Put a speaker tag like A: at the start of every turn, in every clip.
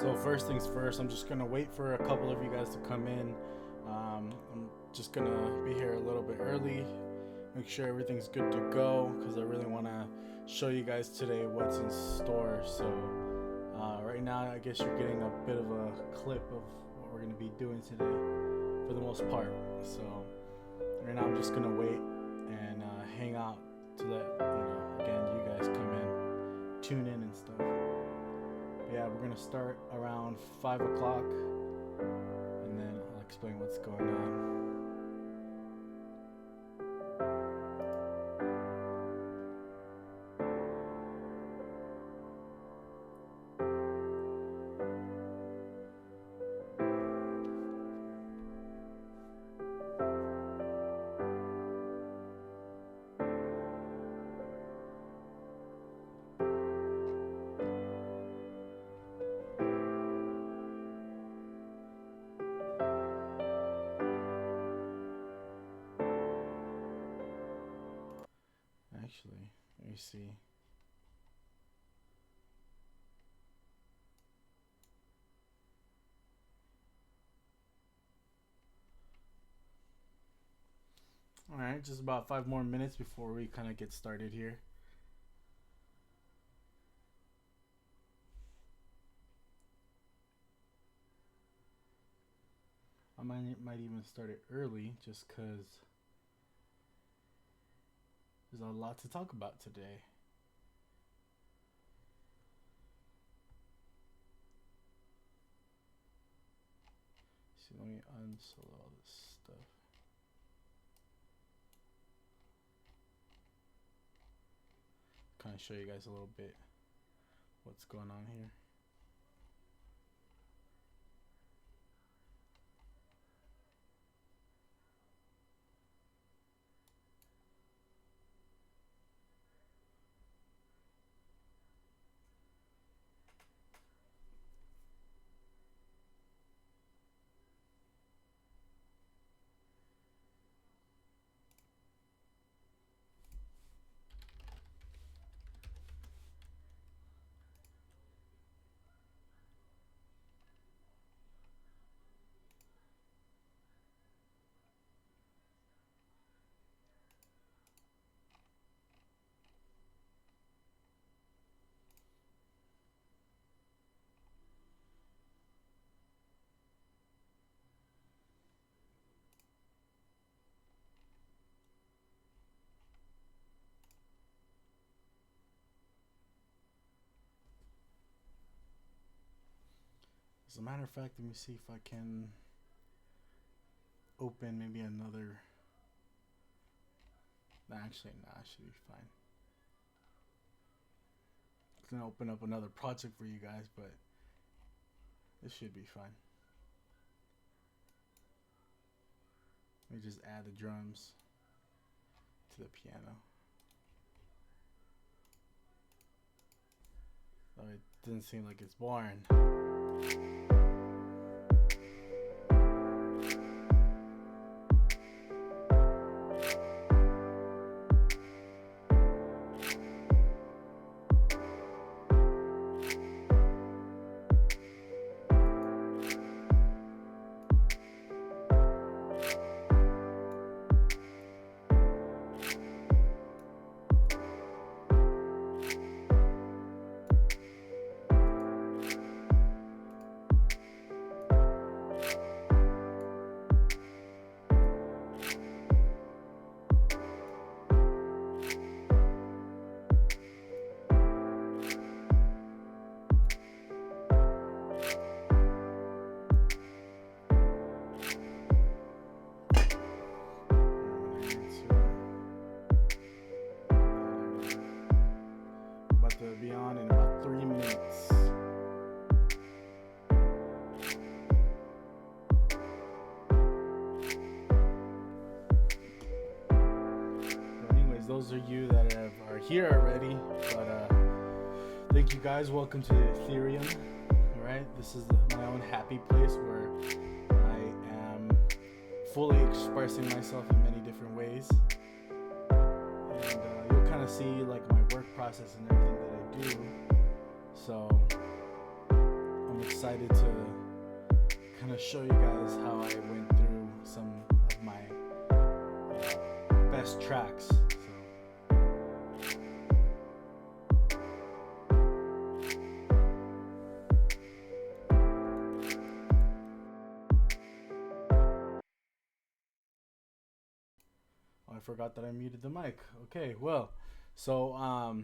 A: So first things first, I'm just gonna wait for a couple of you guys to come in. I'm just gonna be here a little bit early, make sure everything's good to go, because I really want to show you guys today what's in store. So right now, I guess you're getting a bit of a clip of what we're gonna be doing today, for the most part. So right now, I'm just gonna wait and hang out to let again, you guys come in, tune in and stuff. Yeah, we're gonna start around 5 o'clock, and then I'll explain what's going on. Actually, let me see. Alright, just about 5 more minutes before we kind of get started here. I might even start it early just because there's a lot to talk about today. See, let me unsolo all this stuff. Kind of show you guys a little bit what's going on here. As a matter of fact, let me see if I can open maybe another. Actually, nah, I should be fine. I'm gonna open up another project for you guys, but this should be fine. Let me just add the drums to the piano. Oh, it doesn't seem like it's boring. To be on in about 3 minutes. But anyways, those are you that are here already. But thank you guys. Welcome to Ethereum. All right, this is my own happy place where I am fully expressing myself in many different ways. And you'll kind of see like my work process and everything that I do. So I'm excited decided to kind of show you guys how I went through some of my best tracks. Oh, I forgot that I muted the mic. Okay, well, so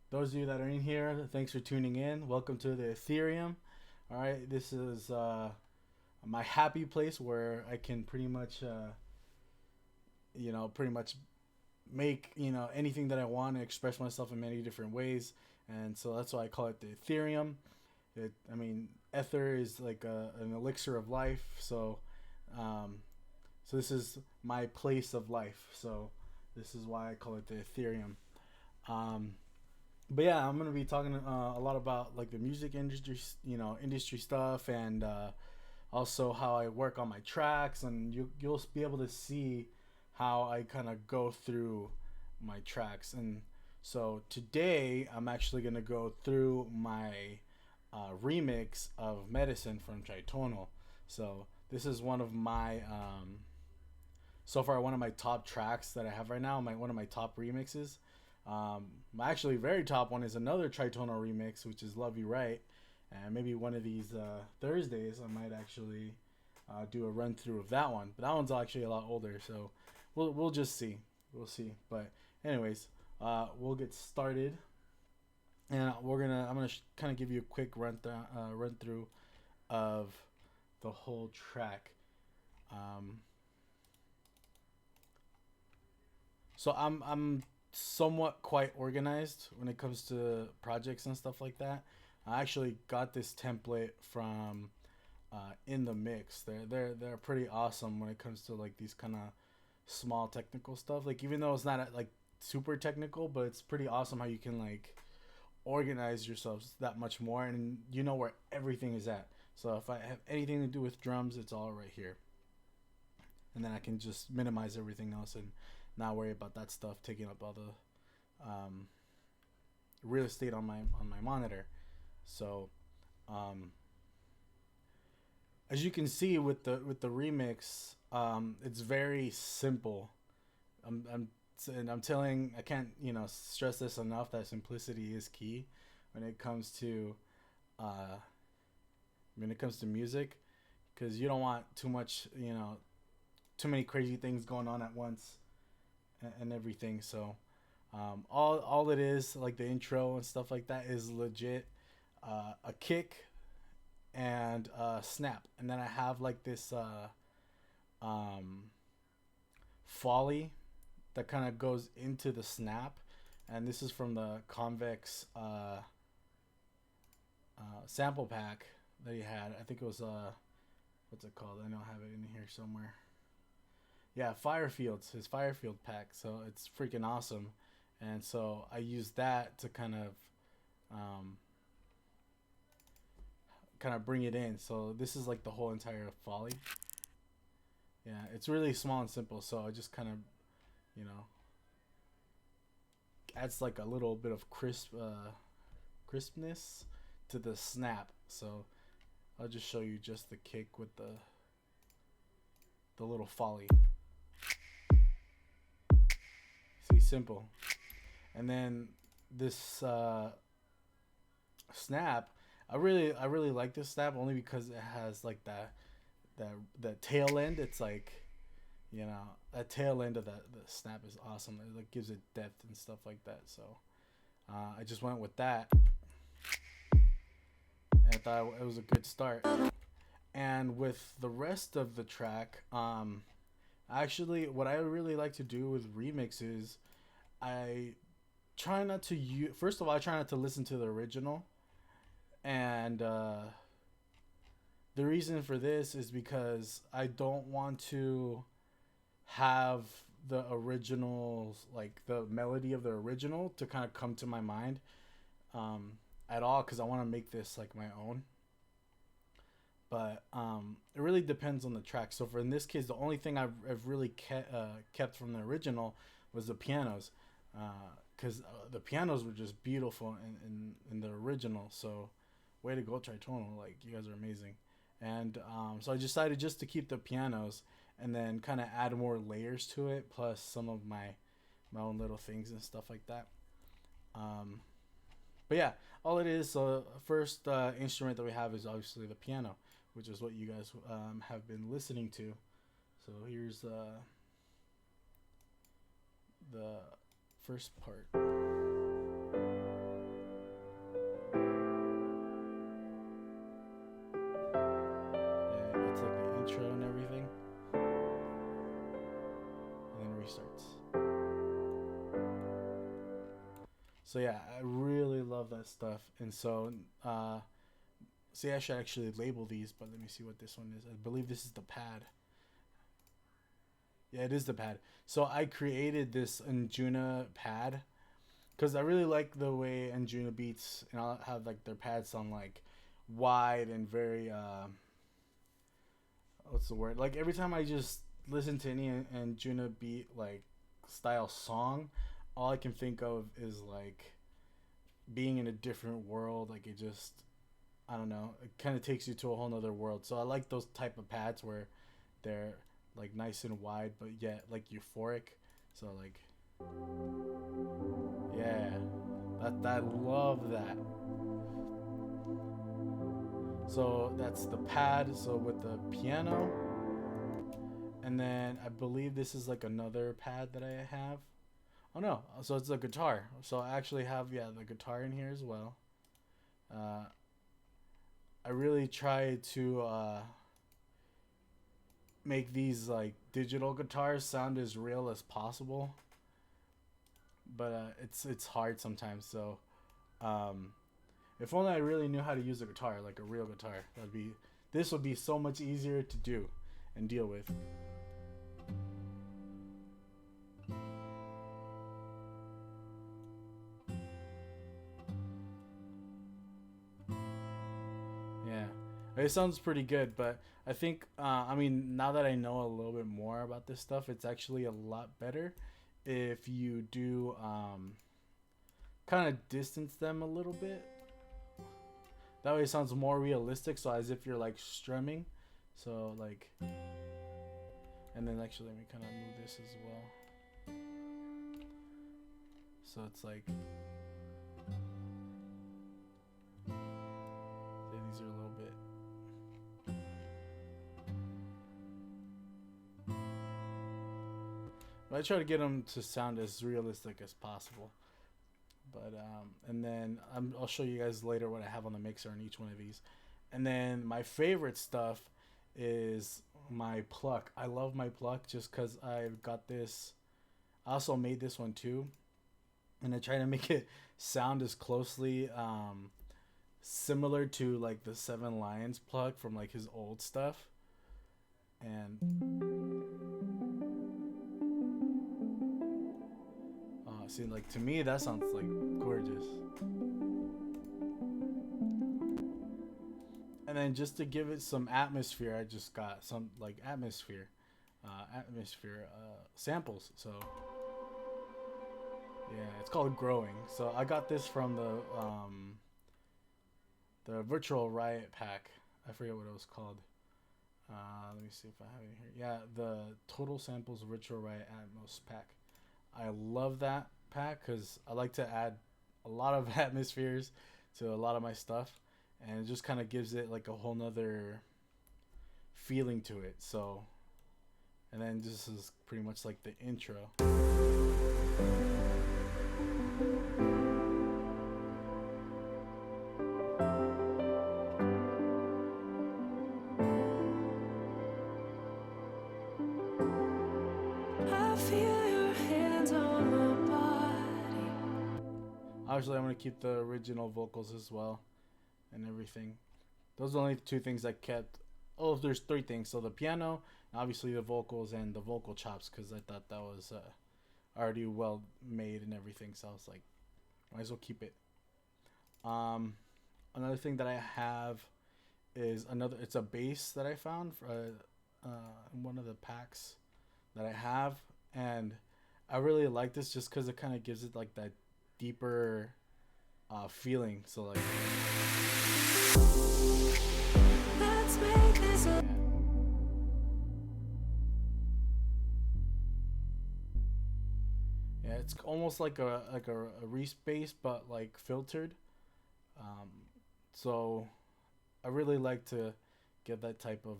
A: those of you that are in here, thanks for tuning in. Welcome to the Ethereum. All right, this is my happy place where I can pretty much, pretty much make anything that I want and express myself in many different ways, and so that's why I call it the Ethereum. Ether is like an elixir of life. So this is my place of life. So this is why I call it the Ethereum. But yeah, I'm gonna be talking a lot about like the music industry, industry stuff, and also how I work on my tracks, and you'll be able to see how I kind of go through my tracks. And so today I'm actually gonna go through my remix of Medicine from Tritonal. So this is one of my so far one of my top tracks that I have right now. One of my top remixes. My actually very top one is another Tritonal remix, which is Love You Right, and maybe one of these Thursdays I might actually do a run through of that one. But that one's actually a lot older, so we'll just see. We'll see. But anyways, we'll get started, and I'm gonna kind of give you a quick run through of the whole track. So I'm somewhat quite organized when it comes to projects and stuff like that. I actually got this template from In the Mix. They're pretty awesome when it comes to like these kind of small technical stuff. Like even though it's not like super technical, but it's pretty awesome how you can like organize yourselves that much more, and you know where everything is at. So if I have anything to do with drums, it's all right here, and then I can just minimize everything else and not worry about that stuff taking up all the real estate on my monitor. So as you can see with the remix, it's very simple. I can't stress this enough that simplicity is key when it comes to music, because you don't want too much, too many crazy things going on at once and everything. So all it is, like the intro and stuff like that, is legit a kick and a snap, and then I have like this folly that kind of goes into the snap, and this is from the Convex sample pack that he had. I think it was what's it called? I know I have it in here somewhere. Yeah, his Firefield pack. So it's freaking awesome, and so I used that to kind of bring it in. So this is like the whole entire folly. Yeah, it's really small and simple. So I just kind of, adds like a little bit of crispness to the snap. So I'll just show you just the kick with the little folly. See, simple. And then this snap, I really like this snap only because it has like that tail end. It's like, that tail end of the snap is awesome. It like gives it depth and stuff like that. So I just went with that, and I thought it was a good start. And with the rest of the track, actually, what I really like to do with remixes, I try not to first of all, I try not to listen to the original, and the reason for this is because I don't want to have the originals, like the melody of the original, to kind of come to my mind at all, because I want to make this like my own. But it really depends on the track. So in this case, the only thing I've really kept from the original was the pianos, because the pianos were just beautiful in the original. So way to go, Tritonal. Like, you guys are amazing. And so I decided just to keep the pianos and then kind of add more layers to it, plus some of my own little things and stuff like that. Um, but yeah, all it is. So first instrument that we have is obviously the piano, which is what you guys have been listening to. So here's the first part. Yeah, it's like the intro and everything, and then restarts. So yeah, I really love that stuff, and so see, I should actually label these, but let me see what this one is. I believe this is the pad. Yeah, it is the pad. So I created this Anjuna pad because I really like the way Anjuna beats, and I'll have like their pads sound like wide and very what's the word? Like every time I just listen to any Anjuna beat like style song, all I can think of is like being in a different world. Like it just, I don't know, it kind of takes you to a whole nother world. So I like those type of pads where they're like nice and wide but yet like euphoric. So like, yeah, that I love that. So that's the pad, so with the piano, and then I believe this is like another pad that I have. Oh no, so it's a guitar. So I actually have, yeah, the guitar in here as well. uh, I really try to make these like digital guitars sound as real as possible, but it's hard sometimes. So um, if only I really knew how to use a guitar, like a real guitar, this would be so much easier to do and deal with. Yeah, it sounds pretty good, but I think I mean, now that I know a little bit more about this stuff, it's actually a lot better if you do kind of distance them a little bit. That way it sounds more realistic, so as if you're like strumming. So like, and then actually let me kind of move this as well. So it's like, these are a little bit. But I try to get them to sound as realistic as possible. But and then I'll show you guys later what I have on the mixer on each one of these. And then my favorite stuff is my pluck. I love my pluck just because I've got this. I also made this one too, and I try to make it sound as closely similar to like the Seven Lions pluck from like his old stuff. And see, like to me that sounds like gorgeous. And then just to give it some atmosphere, I just got some like atmosphere samples. So yeah, it's called Growing. So I got this from the Virtual Riot pack. I forget what it was called. Let me see if I have it here. Yeah, the Total Samples Virtual Riot Atmos pack. I love that pack because I like to add a lot of atmospheres to a lot of my stuff, and it just kind of gives it like a whole nother feeling to it. So, and then this is pretty much like the intro. Obviously, I'm going to keep the original vocals as well and everything. Those are the only two things I kept. Oh, there's three things. So the piano, obviously the vocals, and the vocal chops, because I thought that was already well made and everything. So I was like, might as well keep it. Another thing that I have is it's a bass that I found for, in one of the packs that I have. And I really like this just because it kind of gives it like that deeper feeling. So like Yeah, it's almost like a respace, but like filtered. Um, so I really like to get that type of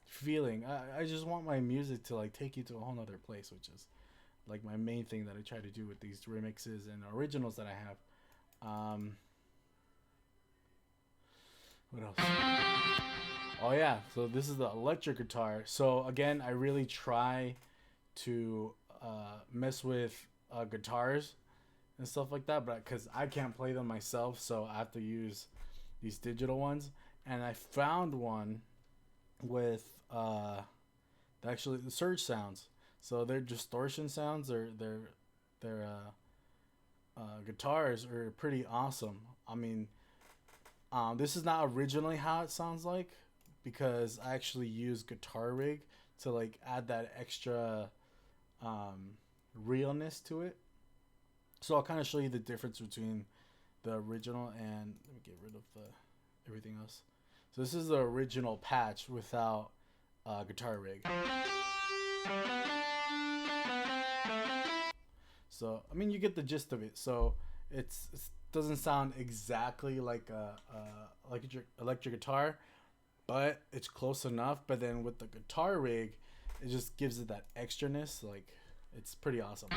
A: feeling. I just want my music to like take you to a whole nother place, which is like my main thing that I try to do with these remixes and originals that I have. What else? Oh yeah, so this is the electric guitar. So again, I really try to mess with guitars and stuff like that, but because I can't play them myself, so I have to use these digital ones. And I found one with actually the surge sounds. So their distortion sounds, their guitars are pretty awesome. I mean, this is not originally how it sounds like because I actually use Guitar Rig to like add that extra um, realness to it. So I'll kind of show you the difference between the original and let me get rid of the everything else. So this is the original patch without Guitar Rig. So I mean, you get the gist of it. So it doesn't sound exactly like a electric guitar, but it's close enough. But then with the Guitar Rig, it just gives it that extraness. Like it's pretty awesome.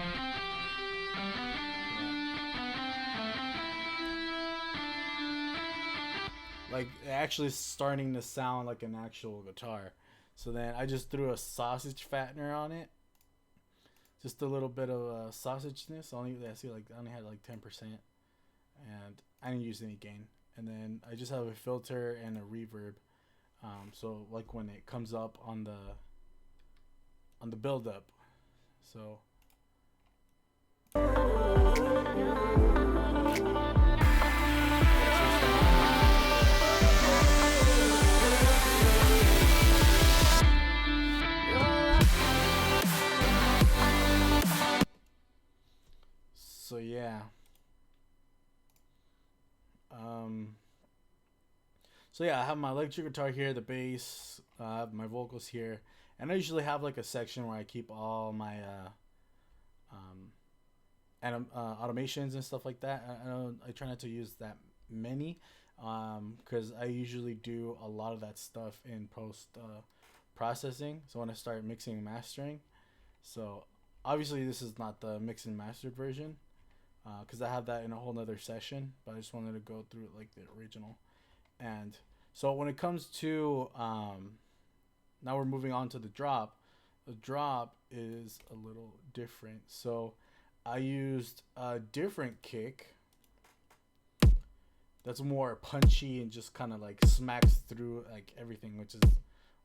A: Like actually starting to sound like an actual guitar. So then I just threw a sausage fattener on it, just a little bit of sausageness. Only I see like I only had like 10%, and I didn't use any gain. And then I just have a filter and a reverb. So like when it comes up on the build up, so. So yeah. Um, so yeah, I have my electric guitar here, the bass, I have my vocals here, and I usually have like a section where I keep all my um, automations and stuff like that. I try not to use that many because I usually do a lot of that stuff in post processing. So when I start mixing and mastering, so obviously this is not the mix and mastered version because I have that in a whole nother session, but I just wanted to go through it like the original. And so when it comes to now we're moving on to the drop. The drop is a little different. So I used a different kick that's more punchy and just kind of like smacks through like everything, which is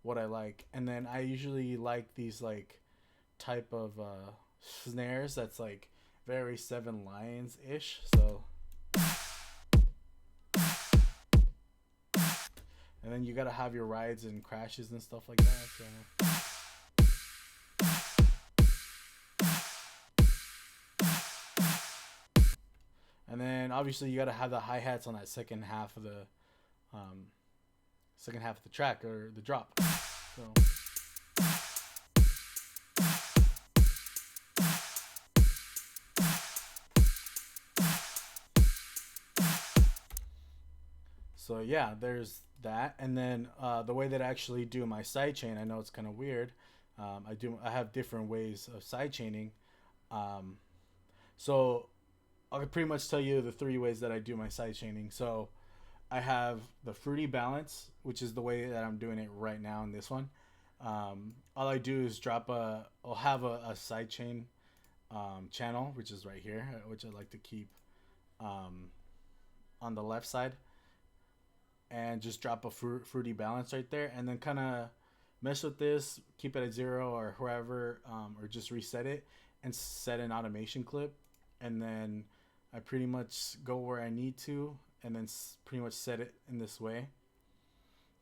A: what I like. And then I usually like these like type of snares that's like very Seven Lions ish. So and then you gotta have your rides and crashes and stuff like that. So. And then obviously you gotta have the hi hats on that um, second half of the track or the drop. So. So yeah, there's that, and then the way that I actually do my sidechain, I know it's kind of weird. I have different ways of sidechaining. Um, so I could pretty much tell you the three ways that I do my sidechaining. So I have the fruity balance, which is the way that I'm doing it right now in this one. All I do is I'll have a sidechain channel, which is right here, which I like to keep on the left side, and just drop a fruity balance right there, and then kind of mess with this, keep it at 0 or wherever, or just reset it and set an automation clip, and then I pretty much go where I need to, and then pretty much set it in this way,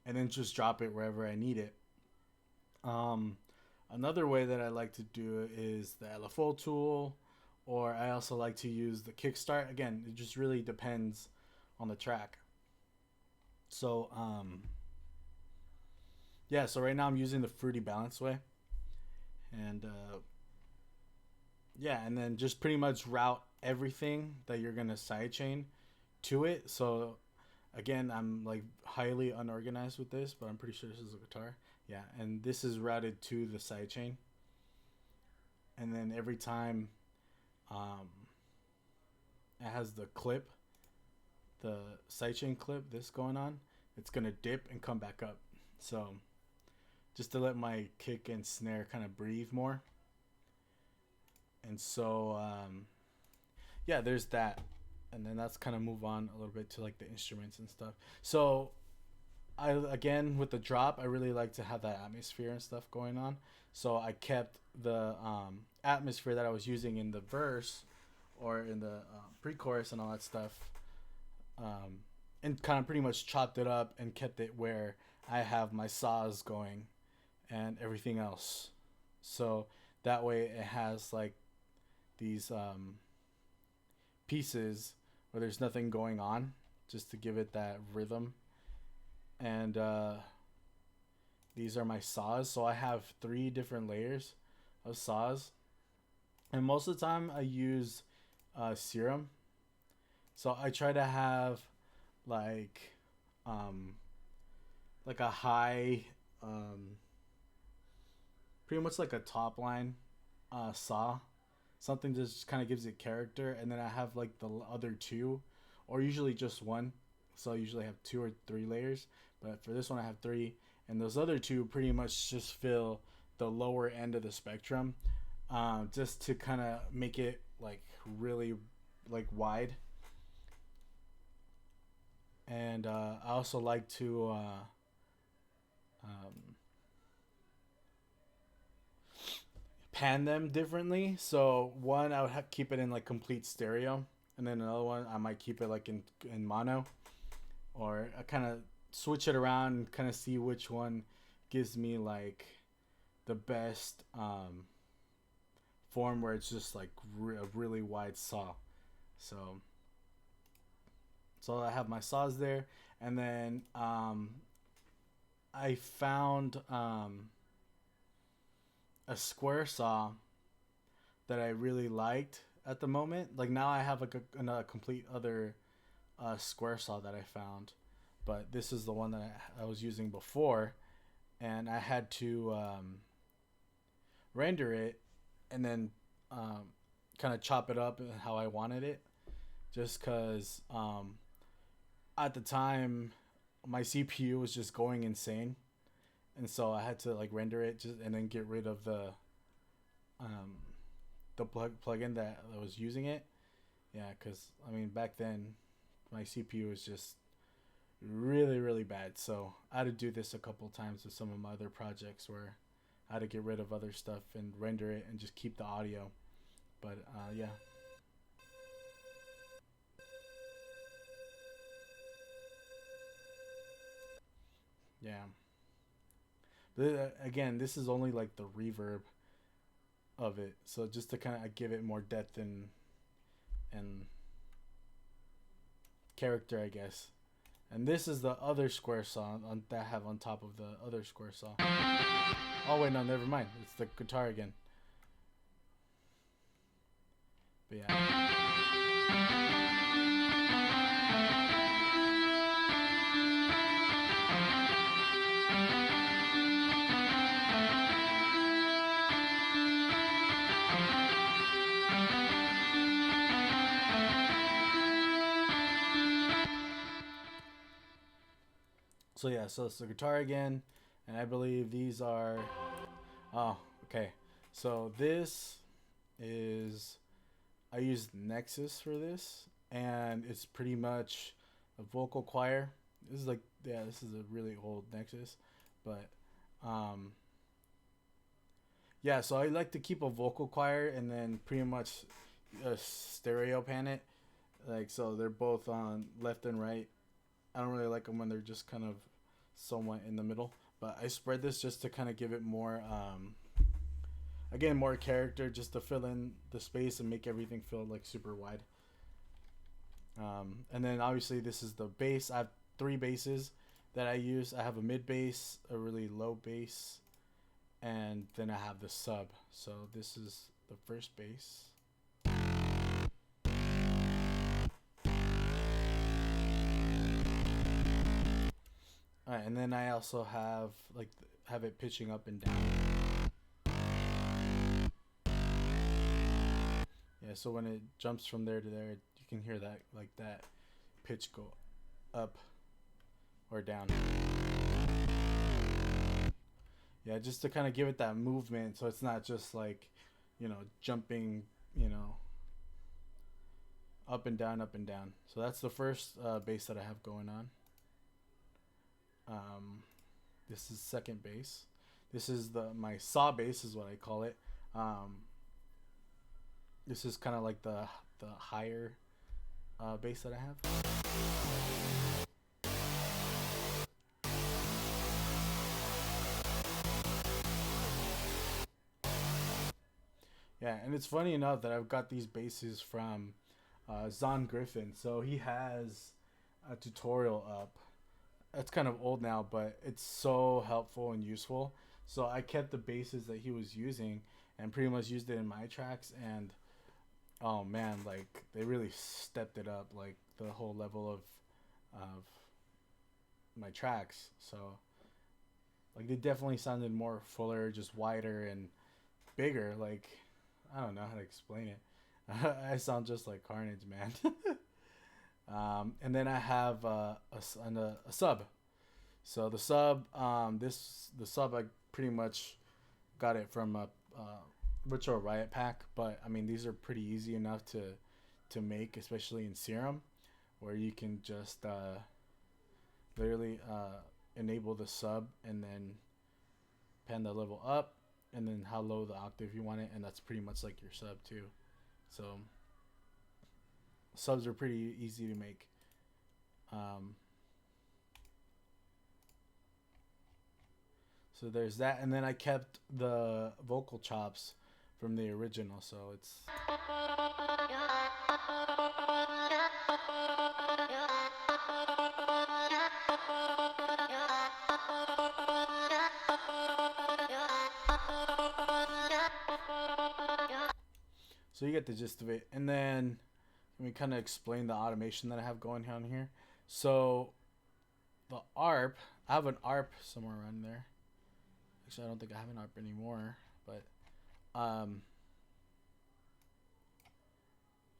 A: and then just drop it wherever I need it. Another way that I like to do it is the LFO tool, or I also like to use the kickstart. Again, it just really depends on the track. So yeah, so right now I'm using the Fruity Balance Way, and yeah, and then just pretty much route everything that you're gonna sidechain to it. So again, I'm like highly unorganized with this, but I'm pretty sure this is a guitar. Yeah, and this is routed to the sidechain, and then every time um, it has the clip, the sidechain clip, this going on, it's gonna dip and come back up. So just to let my kick and snare kind of breathe more. And so yeah, there's that. And then that's kind of move on a little bit to like the instruments and stuff. So I, again, with the drop, I really like to have that atmosphere and stuff going on. So I kept the atmosphere that I was using in the verse or in the pre-chorus and all that stuff, um, and kind of pretty much chopped it up and kept it where I have my saws going and everything else. So that way it has like these pieces where there's nothing going on, just to give it that rhythm. And these are my saws. So I have 3 different layers of saws, and most of the time I use serum. So I try to have like um, like a high, pretty much like a top line saw, something that just kind of gives it character, and then I have like the other two, or usually just one. So I usually have 2 or 3 layers, but for this one I have 3, and those other 2 pretty much just fill the lower end of the spectrum, just to kind of make it like really like wide. And I also like to um, pan them differently. So one, I would keep it in like complete stereo, and then another one I might keep it like in mono, or I kind of switch it around and kind of see which one gives me like the best form where it's just like a really wide saw. So I have my saws there, and then I found a square saw that I really liked at the moment. Like now I have like a complete other square saw that I found, but this is the one that I was using before, and I had to render it and then kind of chop it up how I wanted it, just because at the time my CPU was just going insane, and so I had to like render it just and then get rid of um, the plugin that I was using it. Yeah, because I mean back then my CPU was just really bad. So I had to do this a couple times with some of my other projects where I had to get rid of other stuff and render it and just keep the audio. But yeah, yeah. But again, this is only like the reverb of it, so just to kind of give it more depth and character, I guess. And this is the other square saw that I have on top of the other square saw. Oh wait, no, never mind. It's the guitar again. But yeah. So yeah, so it's the guitar again, and I believe these are. Oh, okay. So this is, I used Nexus for this, and it's pretty much a vocal choir. This is like, yeah, this is a really old Nexus, but um, yeah. So I like to keep a vocal choir and then pretty much stereo pan it, like so they're both on left and right. I don't really like them when they're just kind of somewhat in the middle, but I spread this just to kind of give it more again, more character, just to fill in the space and make everything feel like super wide. And then obviously this is the bass. I have 3 basses. that I use. I have a mid bass, a really low bass, and then I have the sub. So this is the first bass. Alright, and then I also have have it pitching up and down. Yeah, so when it jumps from there to there, you can hear that that pitch go up or down. Yeah, just to kind of give it that movement, so it's not just like, jumping, up and down, up and down. So that's the first bass that I have going on. This is second bass. This is my saw bass is what I call it. This is kind of like the higher bass that I have. Yeah, and it's funny enough that I've got these basses from Zon Griffin. So he has a tutorial up. It's kind of old now, but it's so helpful and useful. So I kept the basses that he was using and pretty much used it in my tracks, and oh man, like they really stepped it up, like the whole level of my tracks. So like they definitely sounded more fuller, just wider and bigger. Like I don't know how to explain it. I sound just like Carnage, man. And then I have a sub. So the sub, the sub I pretty much got it from a Virtual Riot pack, but I mean these are pretty easy enough to make, especially in Serum, where you can just literally enable the sub and then pan the level up, and then how low the octave you want it, and that's pretty much like your sub too. So subs are pretty easy to make. So there's that, and then I kept the vocal chops from the original, so it's so you get the gist of it. And then let me kind of explain the automation that I have going on here. So the ARP, I have an ARP somewhere around there. Actually, I don't think I have an ARP anymore, but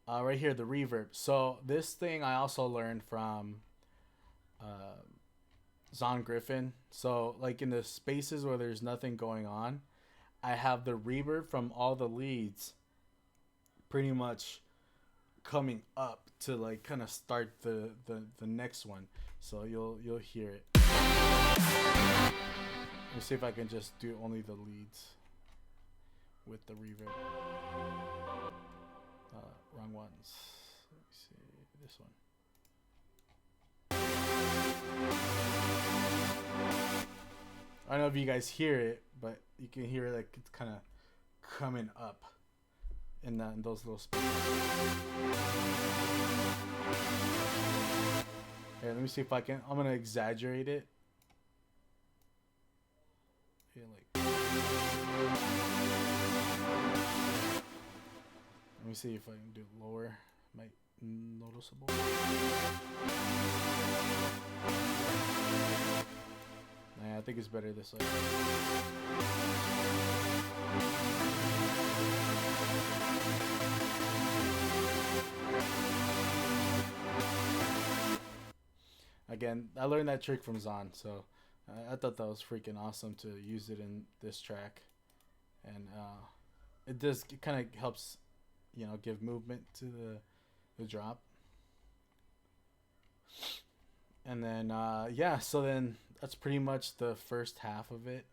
A: right here, the reverb. So this thing I also learned from Zon Griffin. So like in the spaces where there's nothing going on, I have the reverb from all the leads pretty much coming up to like kind of start the next one. So you'll hear it. Let's see if I can just do only the leads with the reverb. Wrong ones. Let me see this one. I don't know if you guys hear it, but you can hear it like it's kind of coming up in those little spaces. Here, let me see if I can. I'm gonna exaggerate it. Yeah, like. Let me see if I can do it lower. Might noticeable. Nah, I think it's better this way. Again, I learned that trick from Zon, so I thought that was freaking awesome to use it in this track, and it kind of helps, give movement to the drop. And then yeah, so then that's pretty much the first half of it,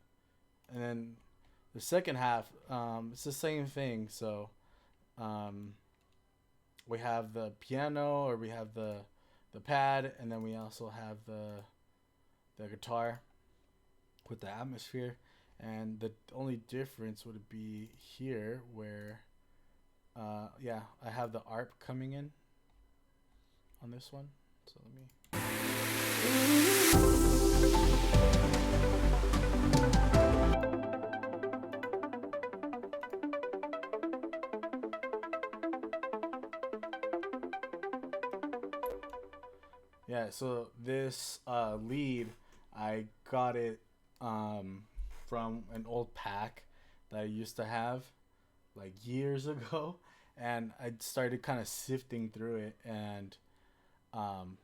A: and then the second half, it's the same thing. So we have the piano, or we have the pad, and then we also have the guitar with the atmosphere. And the only difference would be here where yeah, I have the ARP coming in on this one. So let me Yeah, so this lead, I got it from an old pack that I used to have like years ago, and I started kind of sifting through it, and um,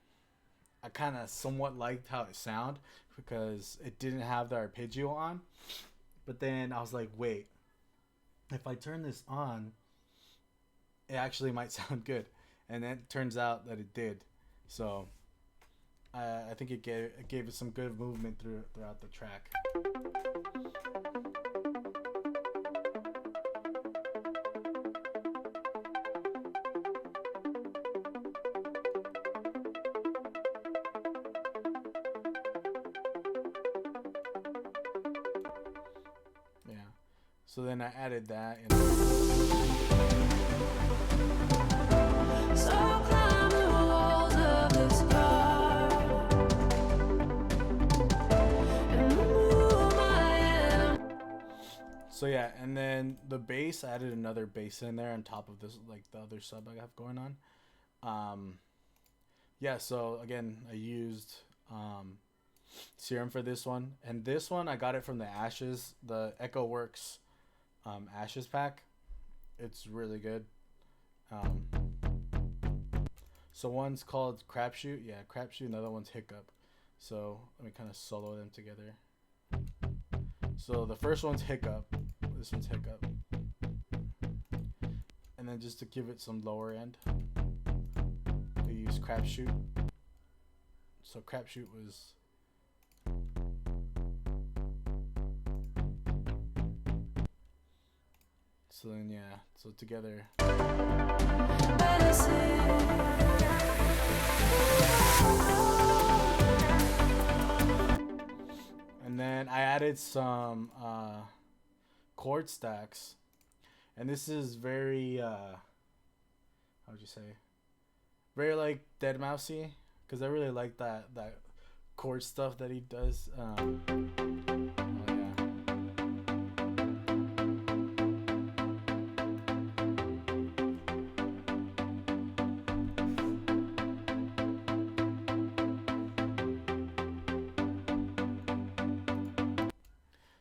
A: I kind of somewhat liked how it sounded because it didn't have the arpeggio on. But then I was like, wait, if I turn this on, it actually might sound good, and then it turns out that it did. So I think it gave it some good movement throughout the track. Yeah. So then I added that.
B: So climb the walls of this car and remove my
A: So yeah, and then the bass, I added another bass in there on top of this, like the other sub I have going on. Yeah, so again, I used Serum for this one, and this one I got it from the Ashes, the Echo Works Ashes pack. It's really good. So one's called Crapshoot, yeah, Crapshoot, another one's Hiccup. So let me kind of solo them together. So the first one's Hiccup, this one's Hiccup, and then just to give it some lower end, I use Crapshoot. So Crapshoot was so then yeah, so together. And then I added some chord stacks, and this is very how would you say, very like Dead Mousey, because I really like that chord stuff that he does. Oh yeah.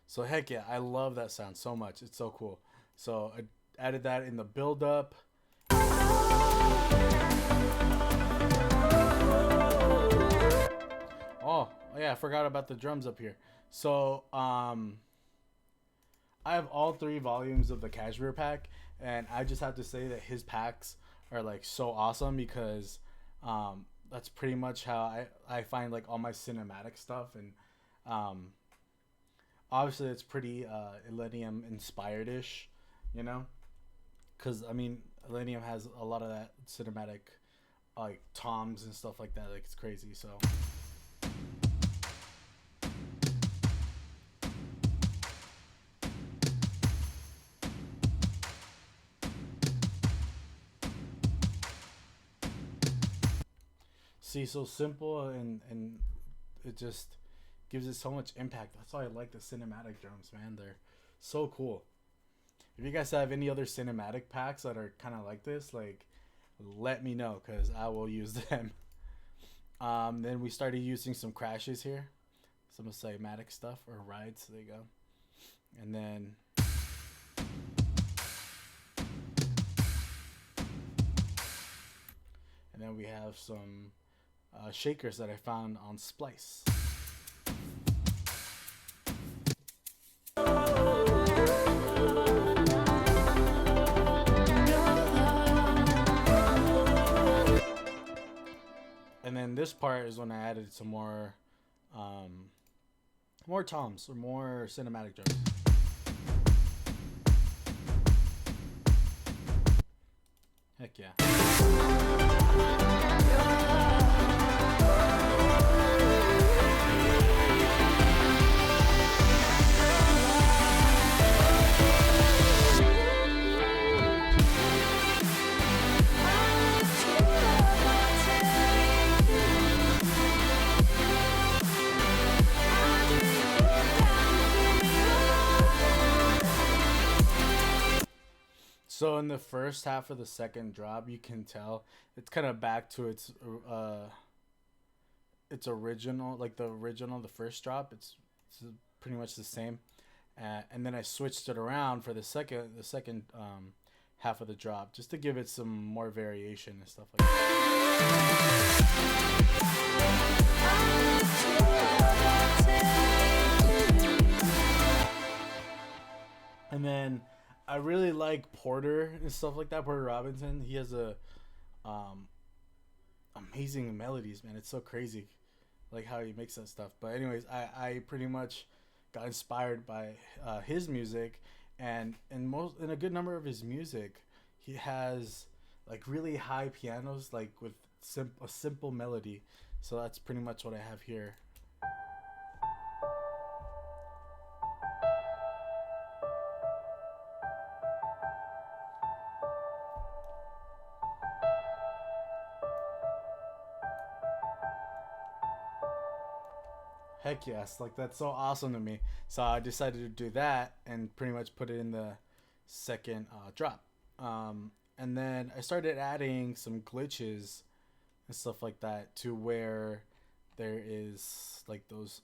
A: So heck yeah, I love that sound so much. It's so cool. So I added that in the build up. Oh yeah, I forgot about the drums up here. So I have all 3 volumes of the Kashmir pack, and I just have to say that his packs are like so awesome, because that's pretty much how I find like all my cinematic stuff, and obviously it's pretty Illenium inspired ish, you know, because I mean Illenium has a lot of that cinematic like toms and stuff like that, like it's crazy. So see, so simple, and it just gives it so much impact. That's why I like the cinematic drums, man. They're so cool. If you guys have any other cinematic packs that are kind of like this, like, let me know, because I will use them. Then we started using some crashes here, some cinematic stuff, or rides. There you go. And then we have some shakers that I found on Splice. And then this part is when I added some more toms, or more cinematic drums. Heck yeah. So in the first half of the second drop, you can tell it's kind of back to its original, like the original, the first drop. It's pretty much the same, and then I switched it around for the second half of the drop just to give it some more variation and stuff like that. And then I really like Porter and stuff like that. Porter Robinson, he has a um, amazing melodies, man. It's so crazy, like how he makes that stuff. But anyways, I pretty much got inspired by his music, and in a good number of his music, he has like really high pianos, like with a simple melody. So that's pretty much what I have here. Heck yes, like that's so awesome to me. So I decided to do that and pretty much put it in the second drop. And then I started adding some glitches and stuff like that to where there is like those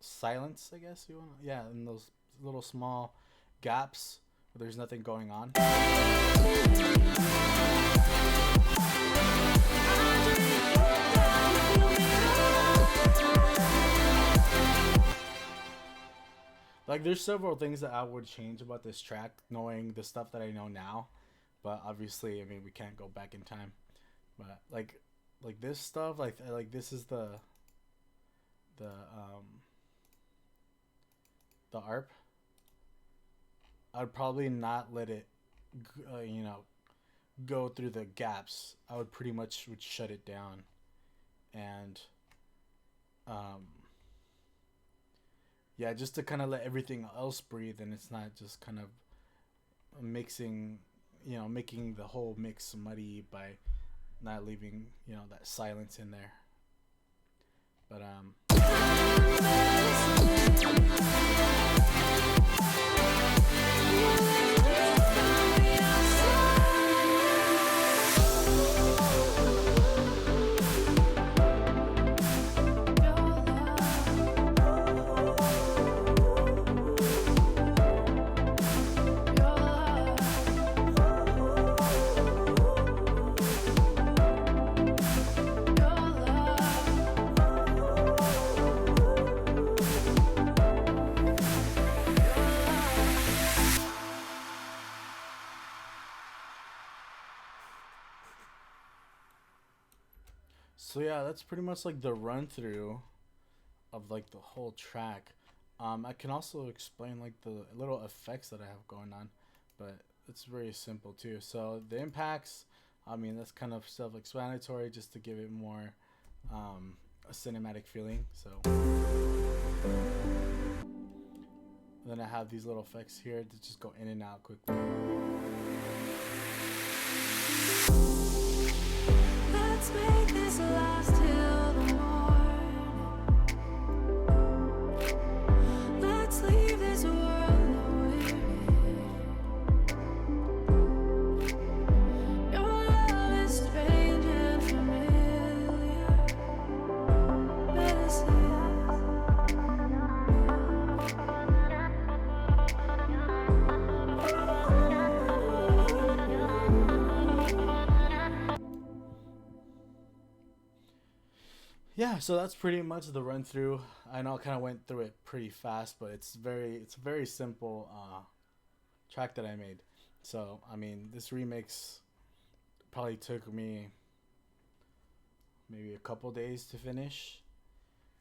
A: silence, I guess you want. Yeah, and those little small gaps where there's nothing going on. Like there's several things that I would change about this track, knowing the stuff that I know now. But obviously, I mean, we can't go back in time. But like this stuff, like this is the the ARP. I'd probably not let it, you know, go through the gaps. I would pretty much would shut it down, and um, yeah, just to kind of let everything else breathe, and it's not just kind of mixing, making the whole mix muddy by not leaving, that silence in there. But so yeah, that's pretty much like the run through of like the whole track. I can also explain like the little effects that I have going on, but it's very simple too. So the impacts, I mean, that's kind of self-explanatory, just to give it more a cinematic feeling. So then I have these little effects here to just go in and out quickly.
B: Let's make this last till the morning. Let's leave this world that we're in. Your love is strange and familiar. Medicine.
A: Yeah, so that's pretty much the run through. I know I kind of went through it pretty fast, but it's a very simple track that I made. So I mean, this remix probably took me maybe a couple days to finish,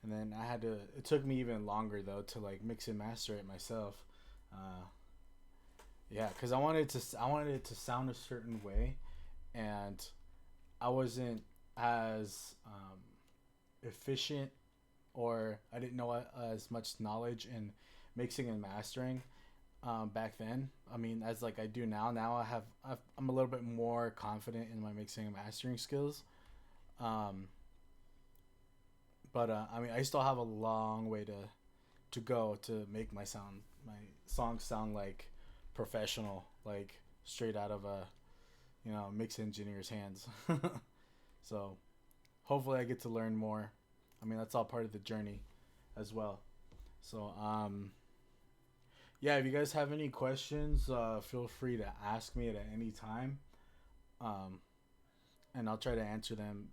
A: and then I had to. It took me even longer though to like mix and master it myself. Uh, yeah, because I wanted it to sound a certain way, and I wasn't as efficient, or I didn't know as much knowledge in mixing and mastering back then. I mean, as like I do now. Now I'm a little bit more confident in my mixing and mastering skills. Um, but I mean, I still have a long way to go to make my songs sound like professional, like straight out of a mix engineer's hands. So hopefully I get to learn more. I mean, that's all part of the journey as well. So yeah, if you guys have any questions, feel free to ask me at any time, um, and I'll try to answer them,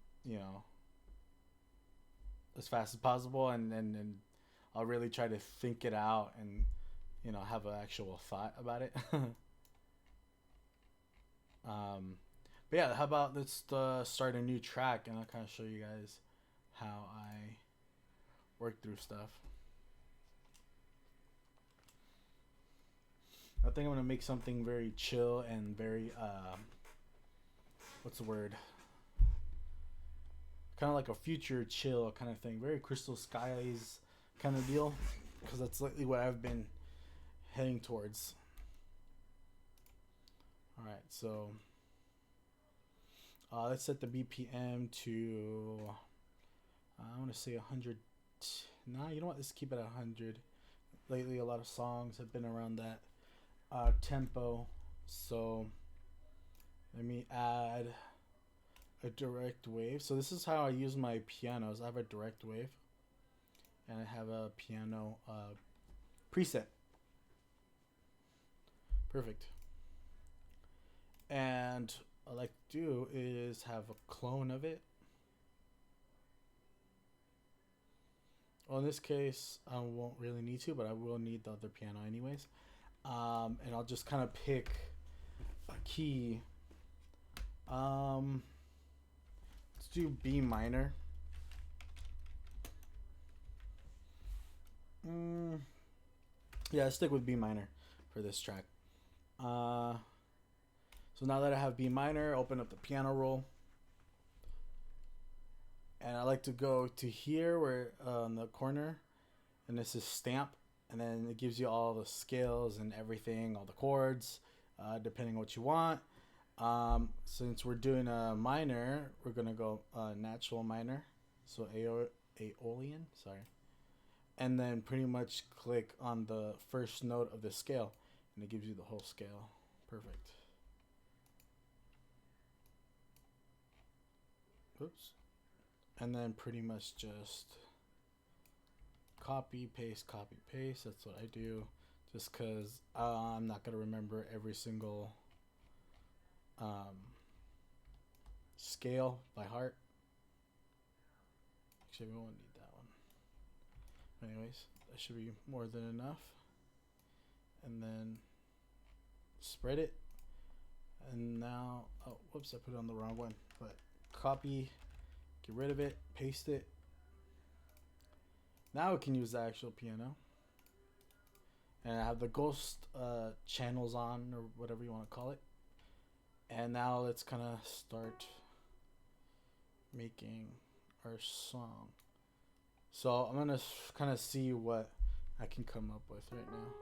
A: as fast as possible, and I'll really try to think it out and have an actual thought about it. But yeah, how about let's start a new track, and I'll kind of show you guys how I work through stuff. I think I'm gonna make something very chill and very what's the word? Kind of like a future chill kind of thing, very Crystal Skies kind of deal, because that's lately what I've been heading towards. All right, so let's set the BPM to I want to say 100. Nah, you know what? Let's keep it at 100. Lately, a lot of songs have been around that tempo, so let me add a direct wave. So this is how I use my pianos. I have a direct wave, and I have a piano preset. Perfect. And what I like to do is have a clone of it. Well, in this case, I won't really need to, but I will need the other piano anyways. And I'll just kind of pick a key. Let's do B minor. Yeah, let's stick with B minor for this track. So now that I have B minor, open up the piano roll. And I like to go to here where on the corner, and this is stamp, and then it gives you all the scales and everything, all the chords, depending what you want. Since we're doing a minor, we're gonna go natural minor, so Aeolian, sorry, and then pretty much click on the first note of the scale, and it gives you the whole scale. Perfect. Oops. And then pretty much just copy, paste, copy, paste. That's what I do, just because I'm not going to remember every single scale by heart. Actually, we won't need that one. Anyways, that should be more than enough. And then spread it. And now, oh, whoops, I put it on the wrong one. But copy, get rid of it, paste it. Now we can use the actual piano. And I have the ghost channels on, or whatever you want to call it. And now let's kind of start making our song. So I'm going to kind of see what I can come up with right now.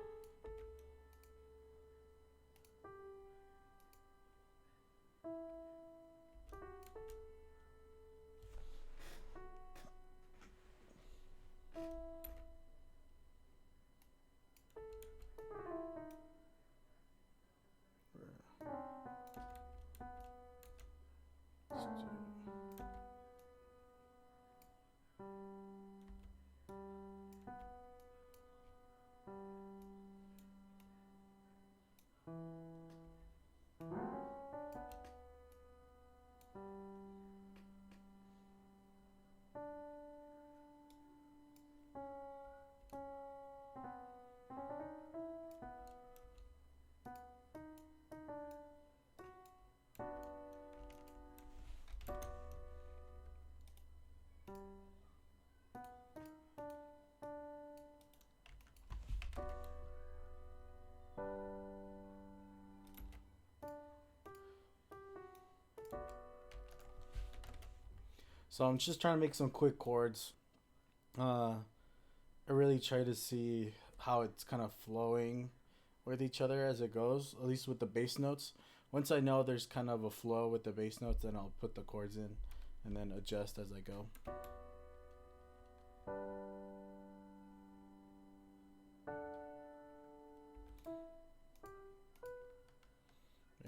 A: So I'm just trying to make some quick chords. I really try to see how it's kind of flowing with each other as it goes, at least with the bass notes. Once I know there's kind of a flow with the bass notes, then I'll put the chords in and then adjust as I go.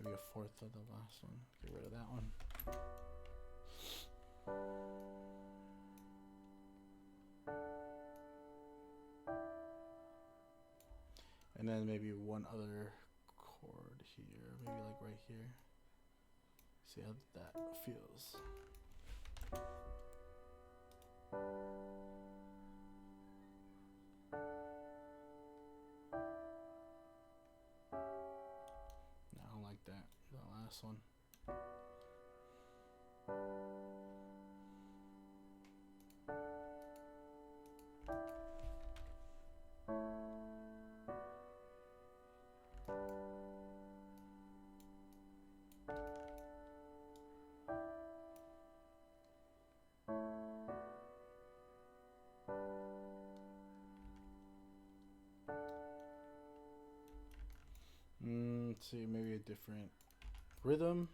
A: maybe a fourth of the last one. Get rid of that one. And then maybe one other chord here, maybe like right here. See how that feels. No, I don't like that. The last one. Let's see, maybe a different rhythm.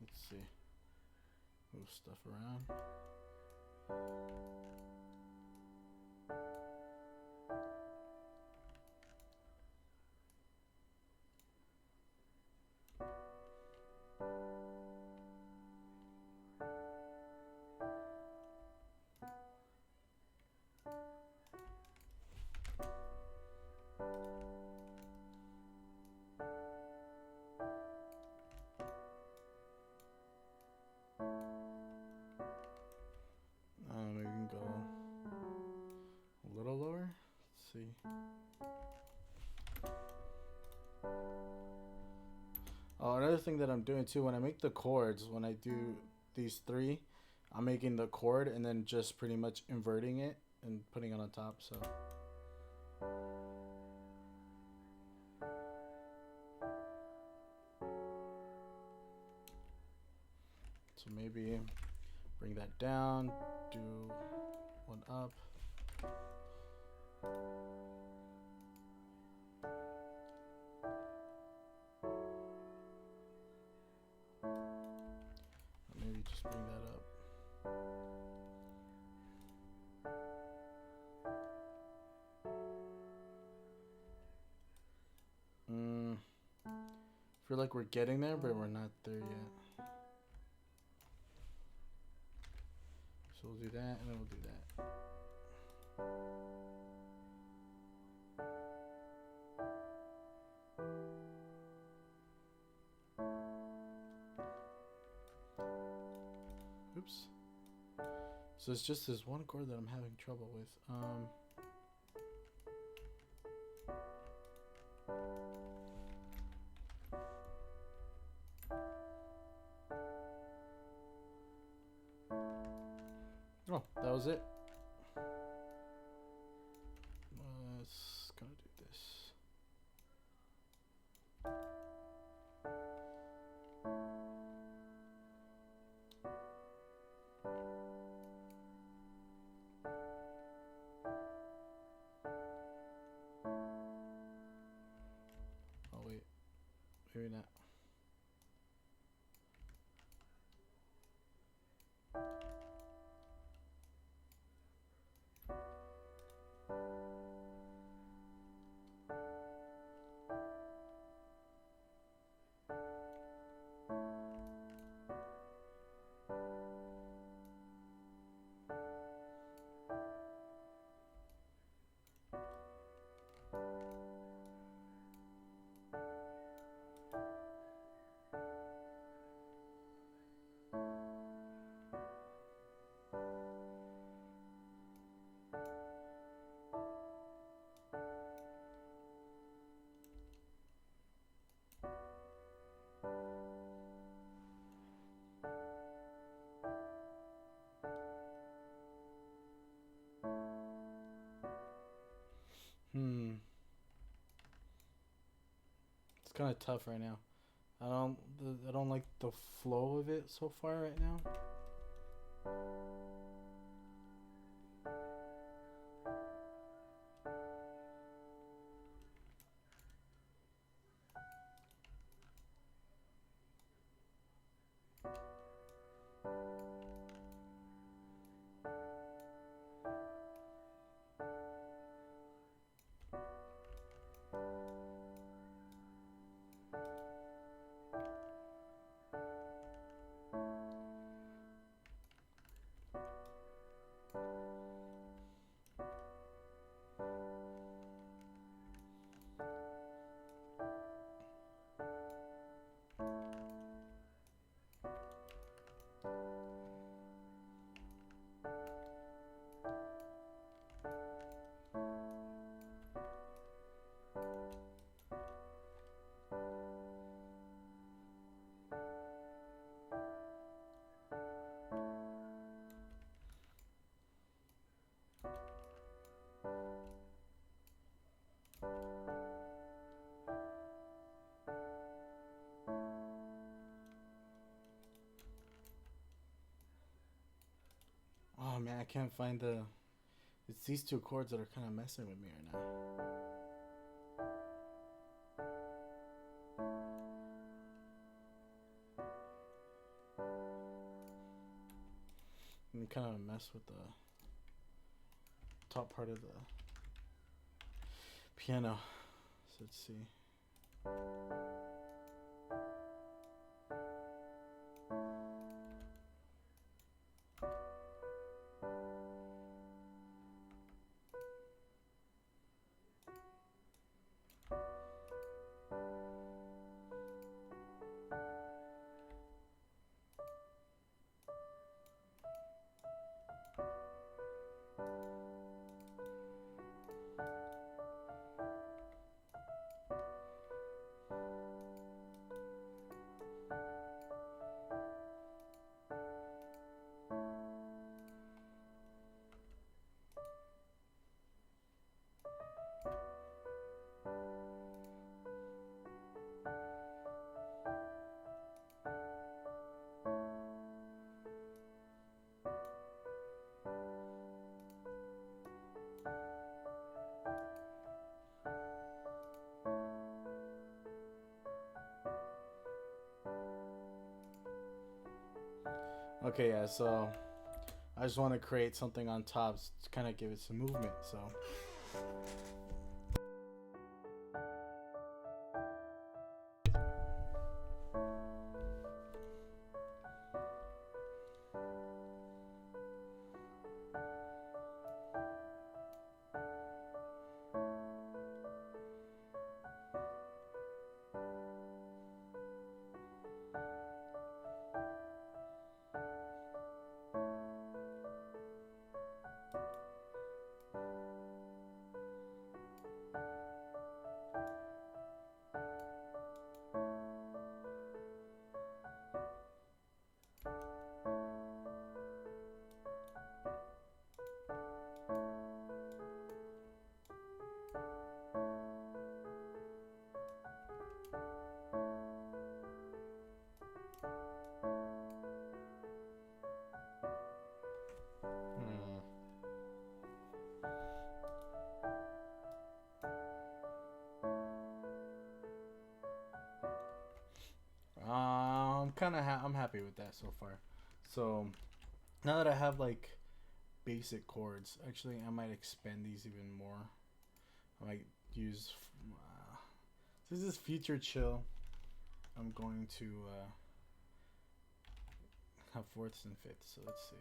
A: Let's see. Move stuff around. Maybe we can go a little lower. Let's see. Oh, another thing that I'm doing too, when I make the chords, when I do these three, I'm making the chord and then just pretty much inverting it and putting it on top. So maybe bring that down, do one up. Maybe just bring that up. Feel like we're getting there, but we're not there yet. So we'll do that, and then we'll do that. Oops. So it's just this one chord that I'm having trouble with. Oh, that was it. Let's gonna do this. Oh wait, maybe not. It's kind of tough right now. I don't like the flow of it so far right now. man, I can't find the. It's these two chords that are kind of messing with me right now. And kind of mess with the top part of the piano. So let's see. Okay, yeah, so I just want to create something on top to kind of give it some movement, so. I'm happy with that so far. So now that I have like basic chords, actually I might expand these even more. I might use this is future chill. I'm going to have fourths and fifths. So let's see.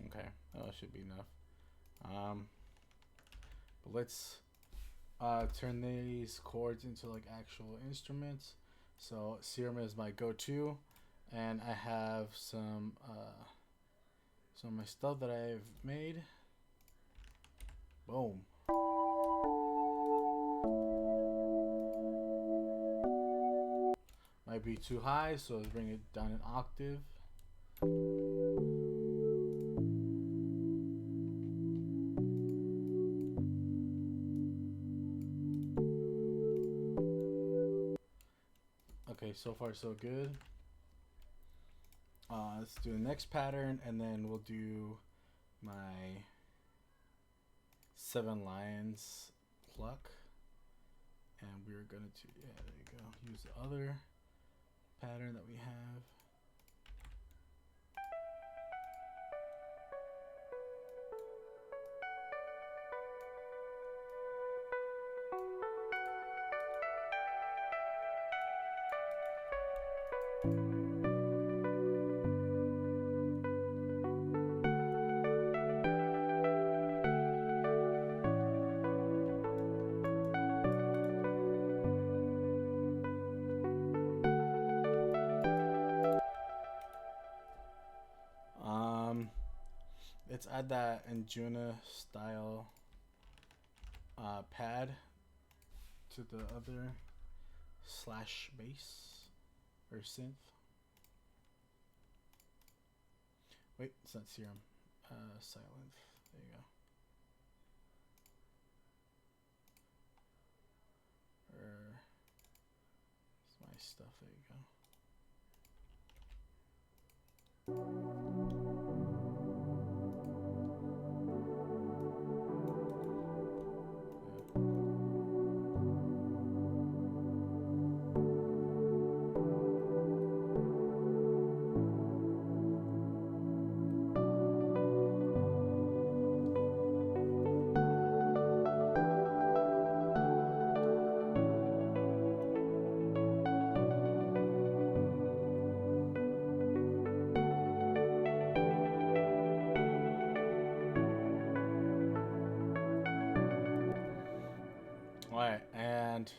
A: Okay, that should be enough. But let's turn these chords into like actual instruments. So Serum is my go-to, and I have some of my stuff that I've made. Boom. Might be too high, so let's bring it down an octave. Okay, so far so good. Let's do the next pattern, and then we'll do my 7 lines pluck. And we're gonna do, yeah, there you go. Use the other pattern that we have. Let's add that Anjuna style pad to the other slash bass or synth. Wait, it's not serum. Silent. There you go. Or it's my stuff. There you go. Alright, and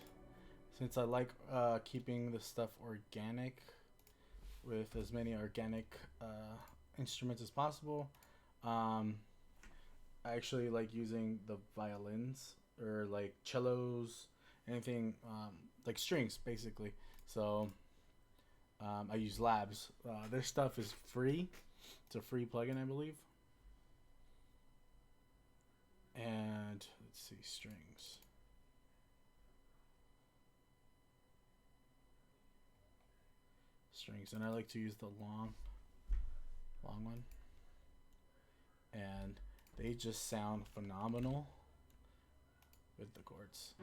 A: since I like keeping the stuff organic with as many organic instruments as possible, I actually like using the violins or like cellos, anything like strings basically. So I use Labs. Their stuff is free. It's a free plugin, I believe. And let's see, strings. And I like to use the long one, and they just sound phenomenal with the chords.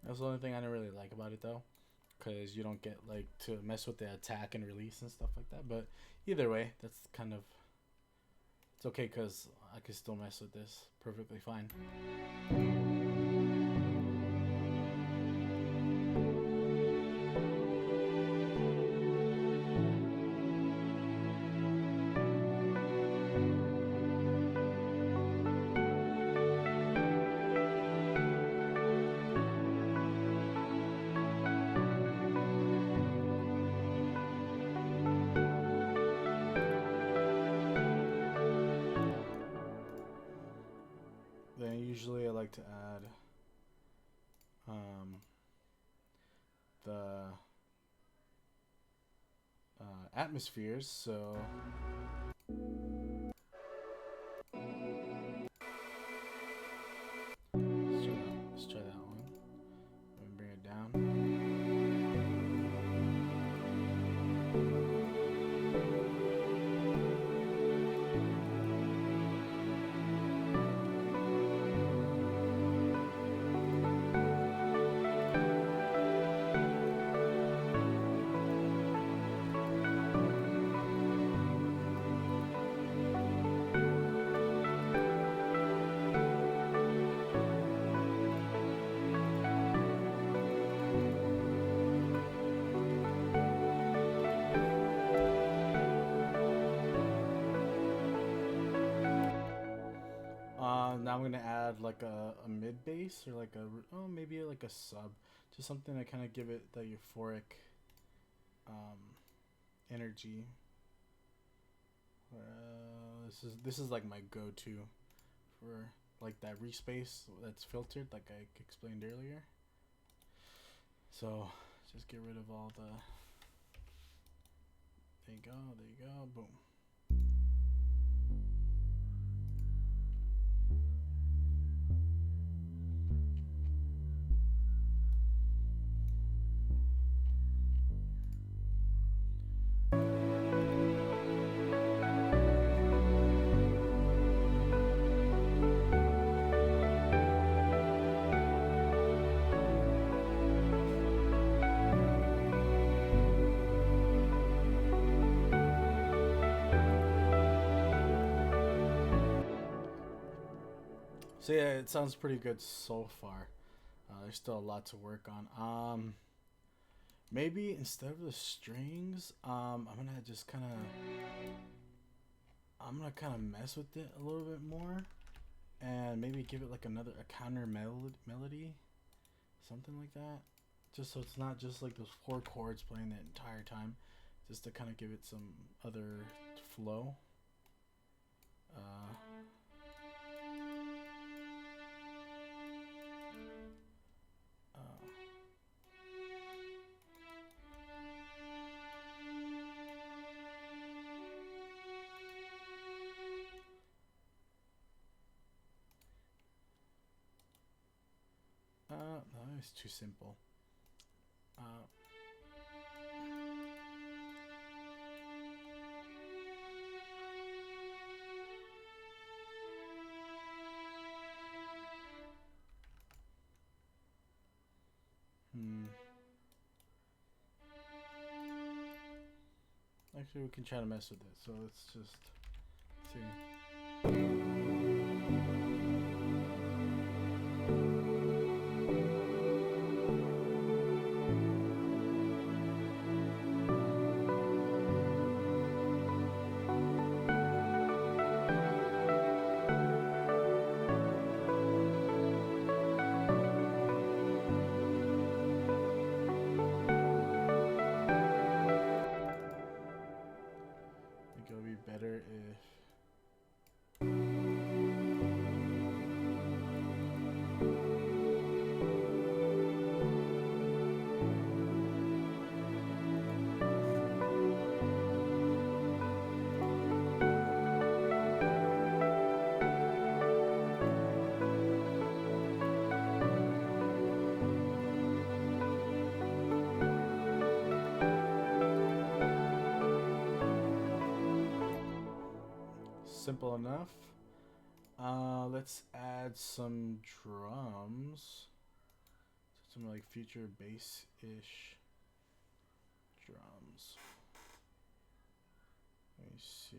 A: That's the only thing I don't really like about it though, because you don't get like to mess with the attack and release and stuff like that. But either way, that's kind of, it's okay because I can still mess with this perfectly fine. Then usually I like to add the atmospheres. So let's try that one. Let me bring it down. Now I'm gonna add like a mid bass or like maybe like a sub, just something to kind of give it the euphoric energy. This is like my go-to for like that respace that's filtered, like I explained earlier. So just get rid of all the. There you go, boom. So yeah, it sounds pretty good so far. There's still a lot to work on. Maybe instead of the strings, I'm gonna kind of mess with it a little bit more, and maybe give it like a counter melody, something like that. Just so it's not just like those four chords playing the entire time, just to kind of give it some other flow. Uh, uh, no, it's too simple. Uh, hmm. Actually, we can try to mess with it. So let's just see. I think it'll be better if. Simple enough. Let's add some drums. Some like future bass-ish drums. Let me see.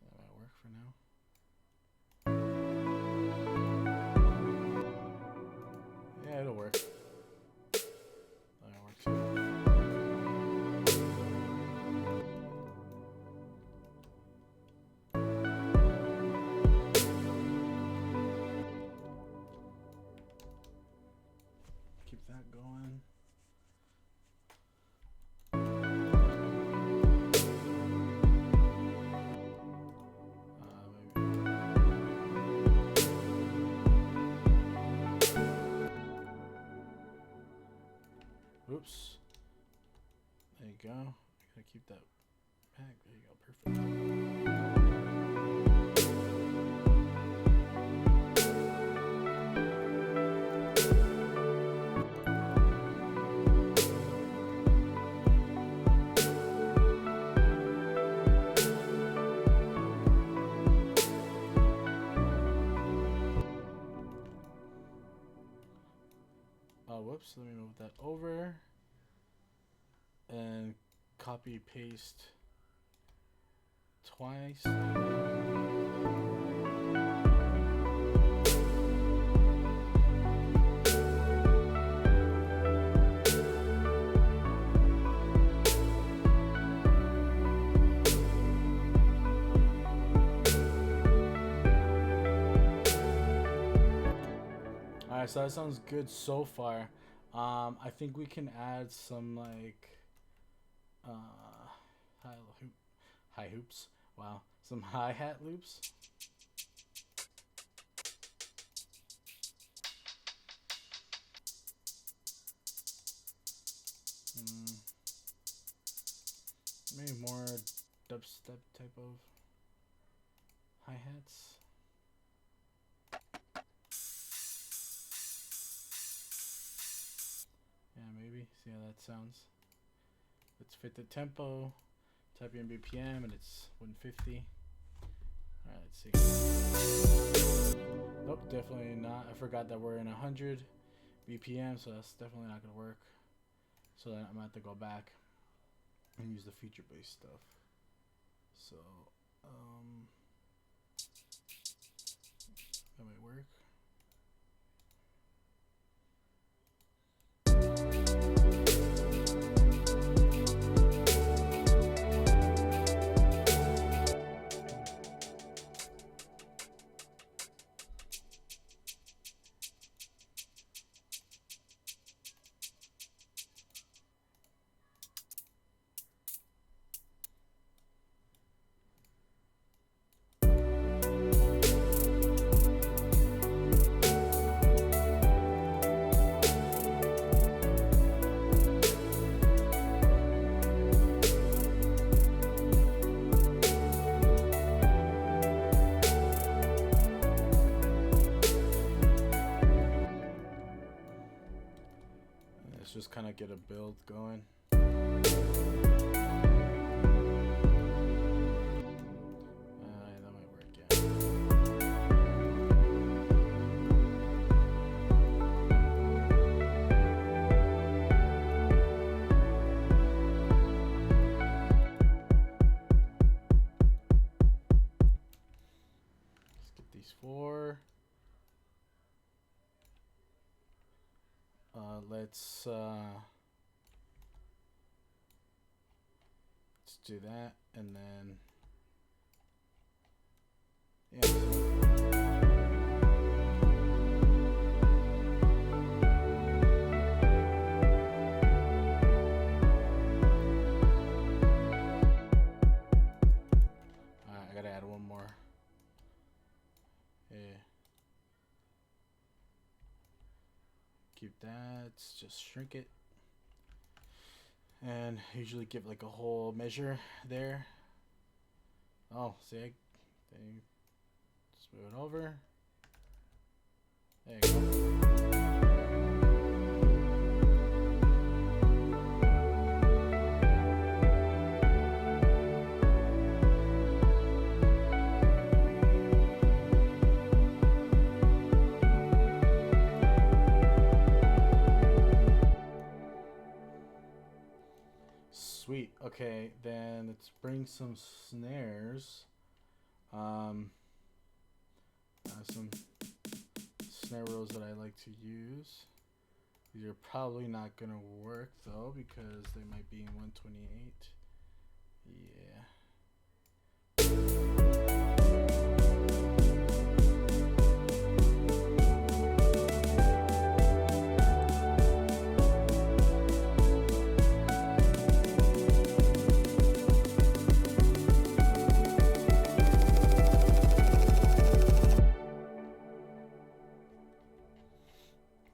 A: That might work for now. Yeah, it'll work. That'll work too. Keep that going. Oops. There you go. I gotta keep that back. There you go. Perfect. Whoops. Let me move that over. And copy paste twice. Alright, so that sounds good so far. I think we can add some like high hoops. Wow, some hi-hat loops. Maybe more dubstep type of hi-hats. Yeah, maybe. See how that sounds. Let's fit the tempo. Type in BPM and it's 150. Alright, let's see. Nope, definitely not. I forgot that we're in 100 BPM, so that's definitely not gonna work. So then I'm gonna have to go back and use the feature based stuff. So that might work. Let's just kind of get a build going. That might work, yeah. Let's get these 4. Let's do that, and then I gotta add one more. Yeah. Keep that. Just shrink it. And usually give like a whole measure there. Oh, see, they just move it over. There you go. Sweet. Okay, then let's bring some snares. I have some snare rolls that I like to use. These are probably not gonna work though because they might be in 128. Yeah.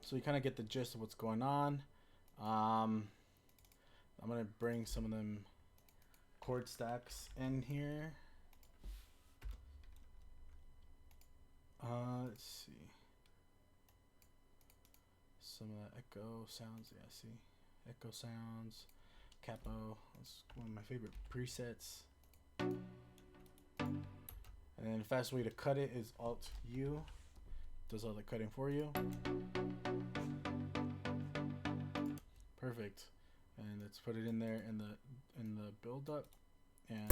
A: So you kind of get the gist of what's going on. I'm going to bring some of them chord stacks in here. Let's see. Some of that echo sounds. Yeah, see. Echo sounds. Capo. That's one of my favorite presets. And then the fast way to cut it is Alt U. Does all the cutting for you. Perfect. And let's put it in there in the build up. And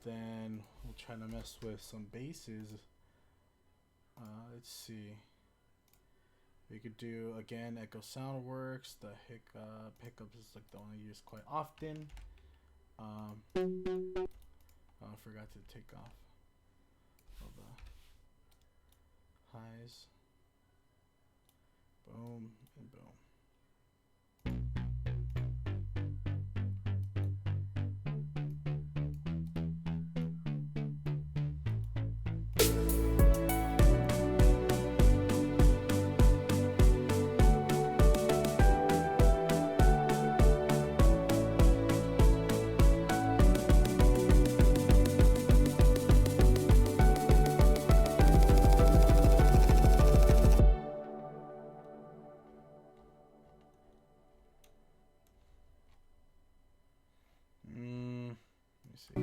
A: then we'll try to mess with some basses. Let's see. We could do again Echo Sound works. The hiccups is like the one I use quite often. I forgot to take off all the highs. Boom and boom. see.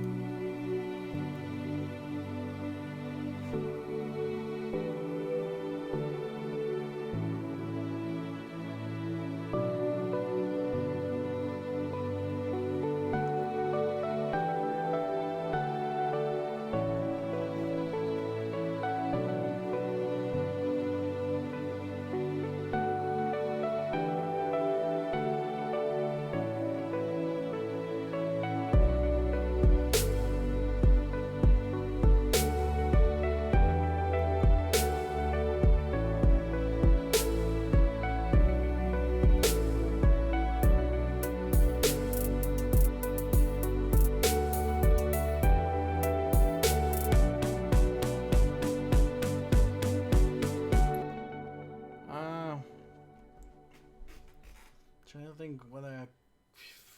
A: Trying to think whether I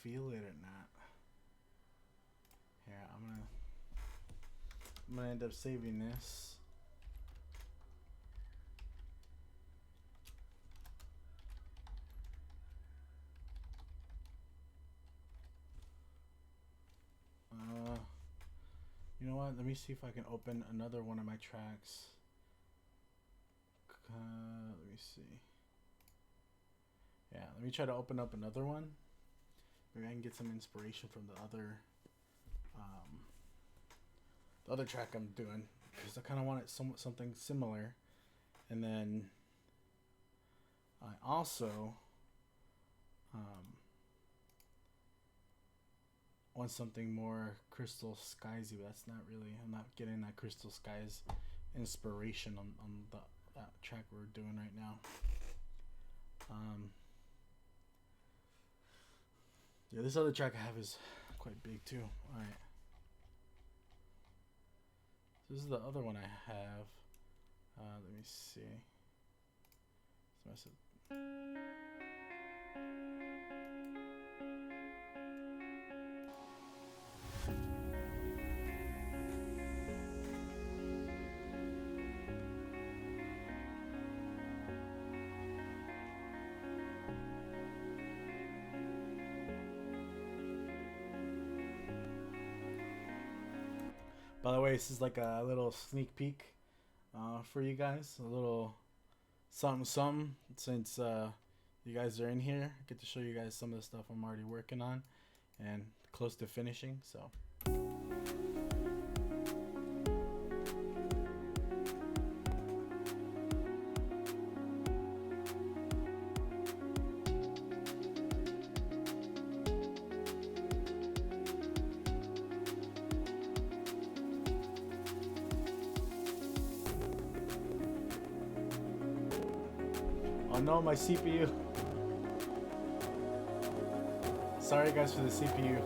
A: feel it or not. Here, I'm gonna end up saving this. You know what? Let me see if I can open another one of my tracks. Let me see. Yeah, let me try to open up another one. Maybe I can get some inspiration from the other track I'm doing, because I kind of want it something similar. And then I also want something more Crystal Skiesy, but that's not really. I'm not getting that Crystal Skies inspiration on that track we're doing right now. Yeah, this other track I have is quite big too. Alright. So this is the other one I have. Let me see. By the way, this is like a little sneak peek for you guys. A little something since you guys are in here. I get to show you guys some of the stuff I'm already working on and close to finishing. So. Oh no, my CPU. Sorry guys for the CPU.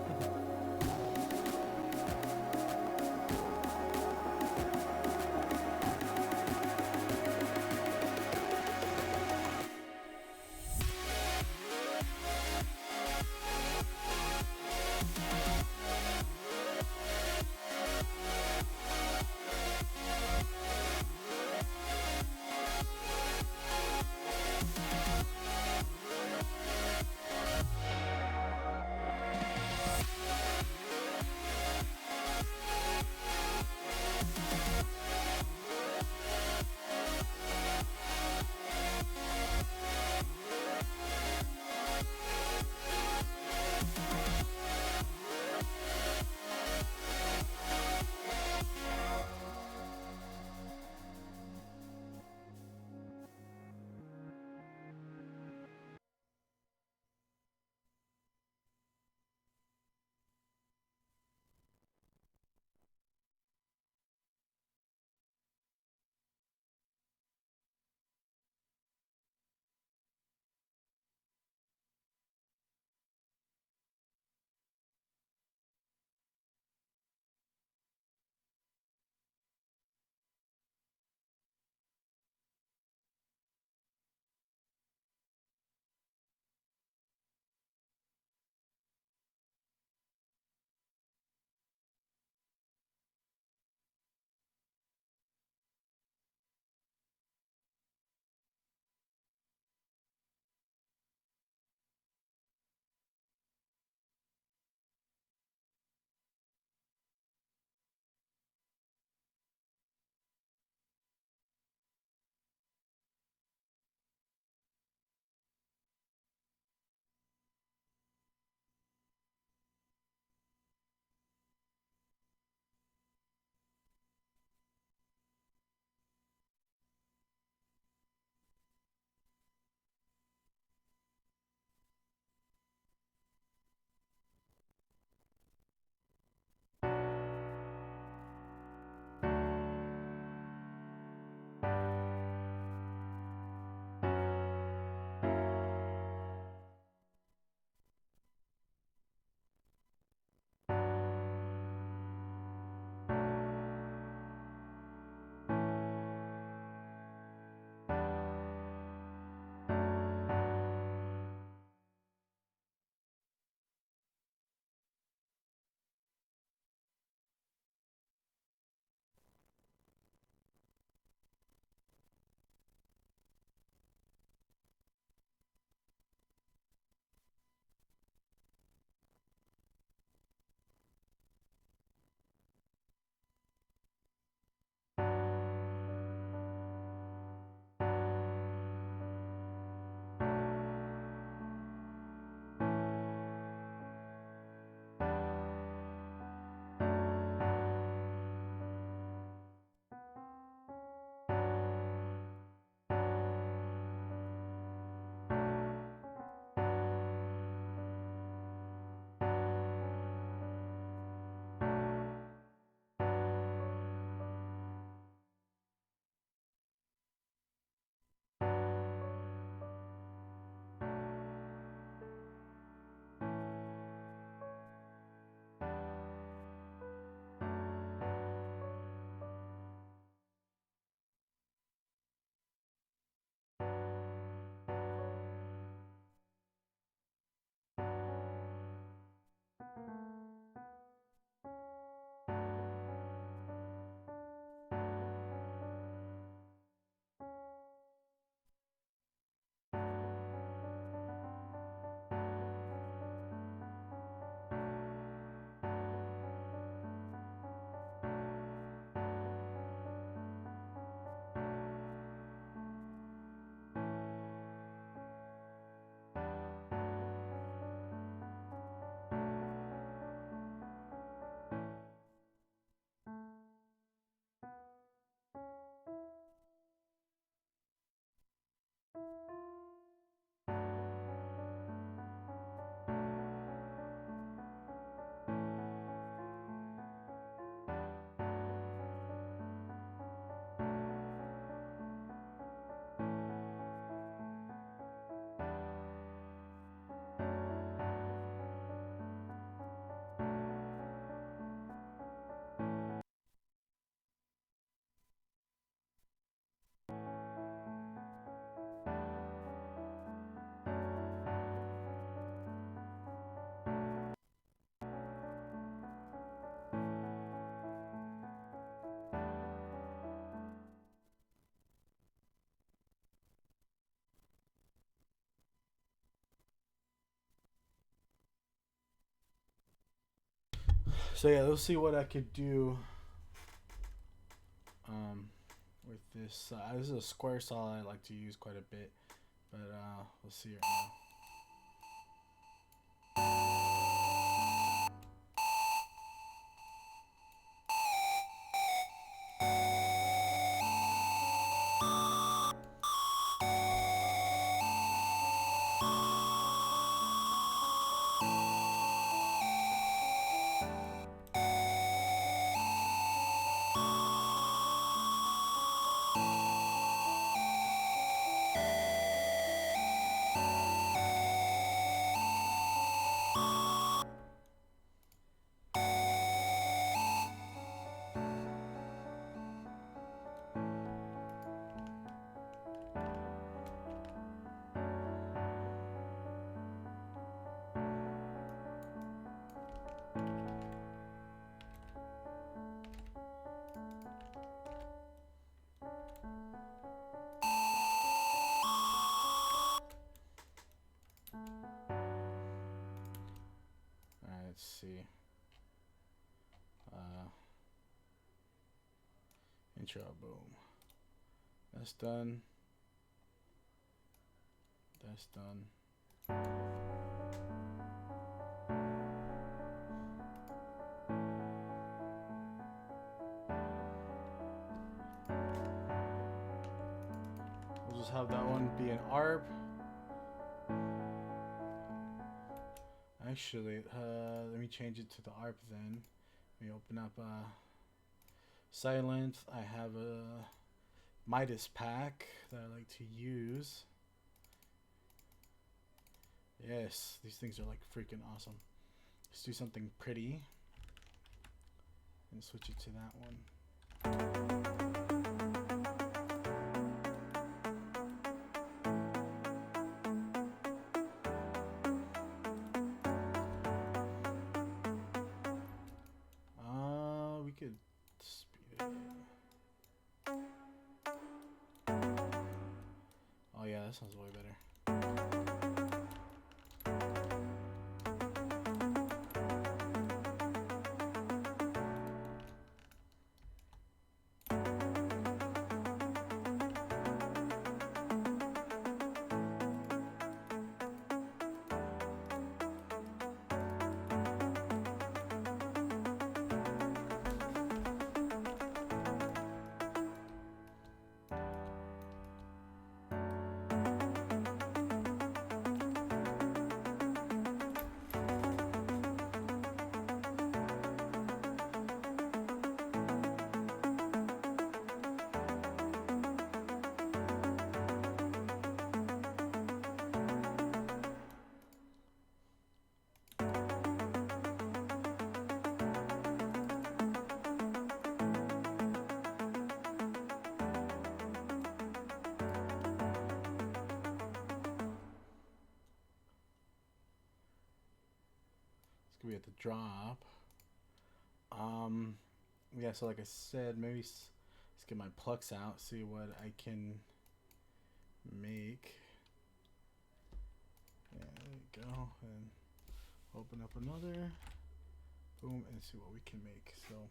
A: So yeah, let's see what I could do with this. This is a square saw I like to use quite a bit, but let's see right now. Alright, let's see. Intro, boom. That's done. That's done. We'll just have that one be an ARP. Actually, let me change it to the ARP then. Let me open up Silent. I have a Midas pack that I like to use. Yes, these things are like freaking awesome. Let's do something pretty and switch it to that one. We could speed it up. Oh yeah, that sounds way better. We have to drop. Yeah, so like I said, maybe let's get my plucks out, see what I can make. Yeah, there we go. And open up another. Boom, and see what we can make. So.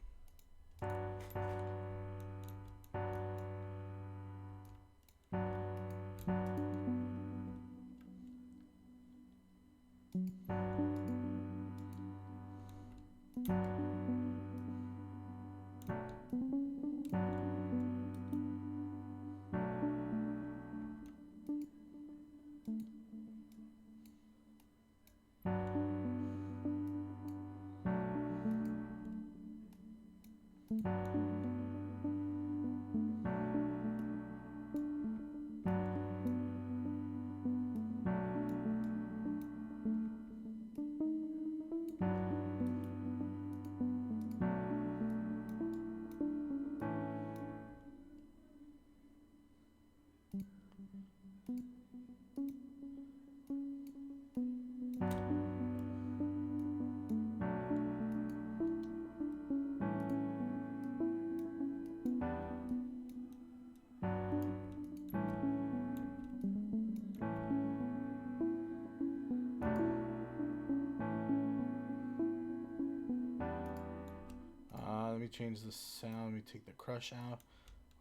A: change the sound. We take the crush out,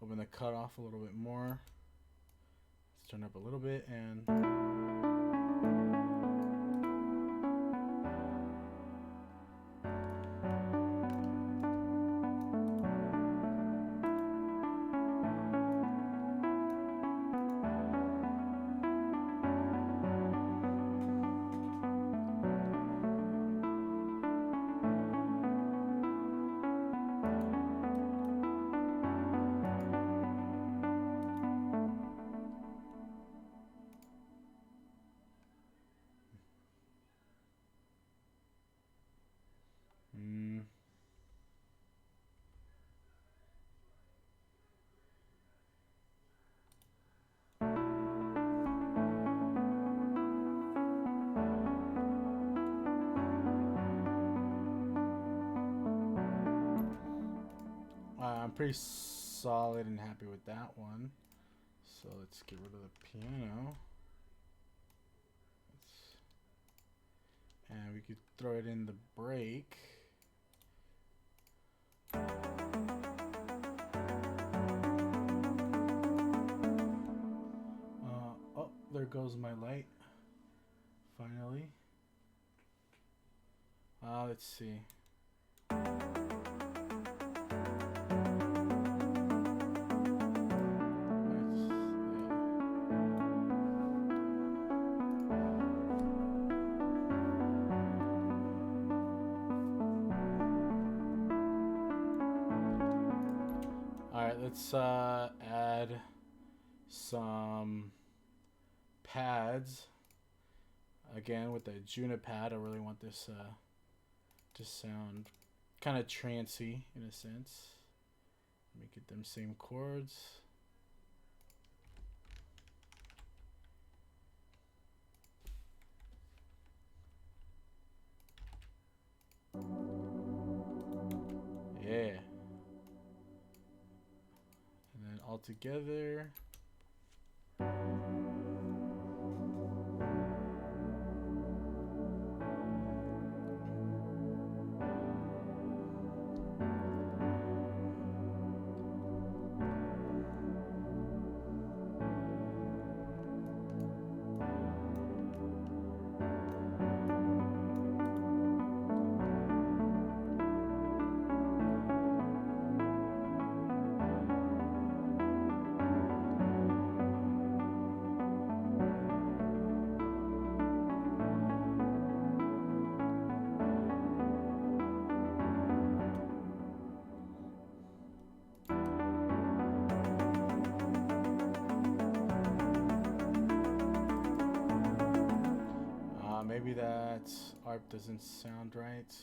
A: open the cutoff a little bit more. Let's turn up a little bit and. I'm pretty solid and happy with that one. So let's get rid of the piano. And we could throw it in the break. Oh, there goes my light. Finally. Let's see. Alright, let's add some pads. Again, with the Juno pad, I really want this to sound kind of trancy in a sense. Make it them same chords. Yeah. And then all together. Maybe that ARP doesn't sound right.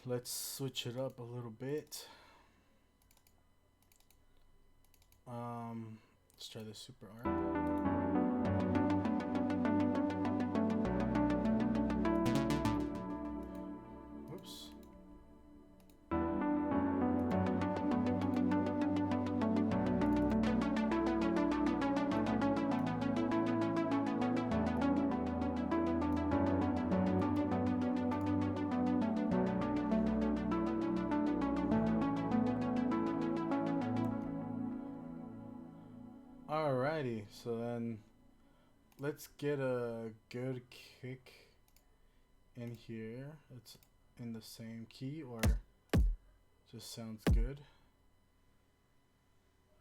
A: Let's switch it up a little bit. Let's try the super ARP. Whoops. Alrighty, so then let's get a good kick in here. It's in the same key or just sounds good.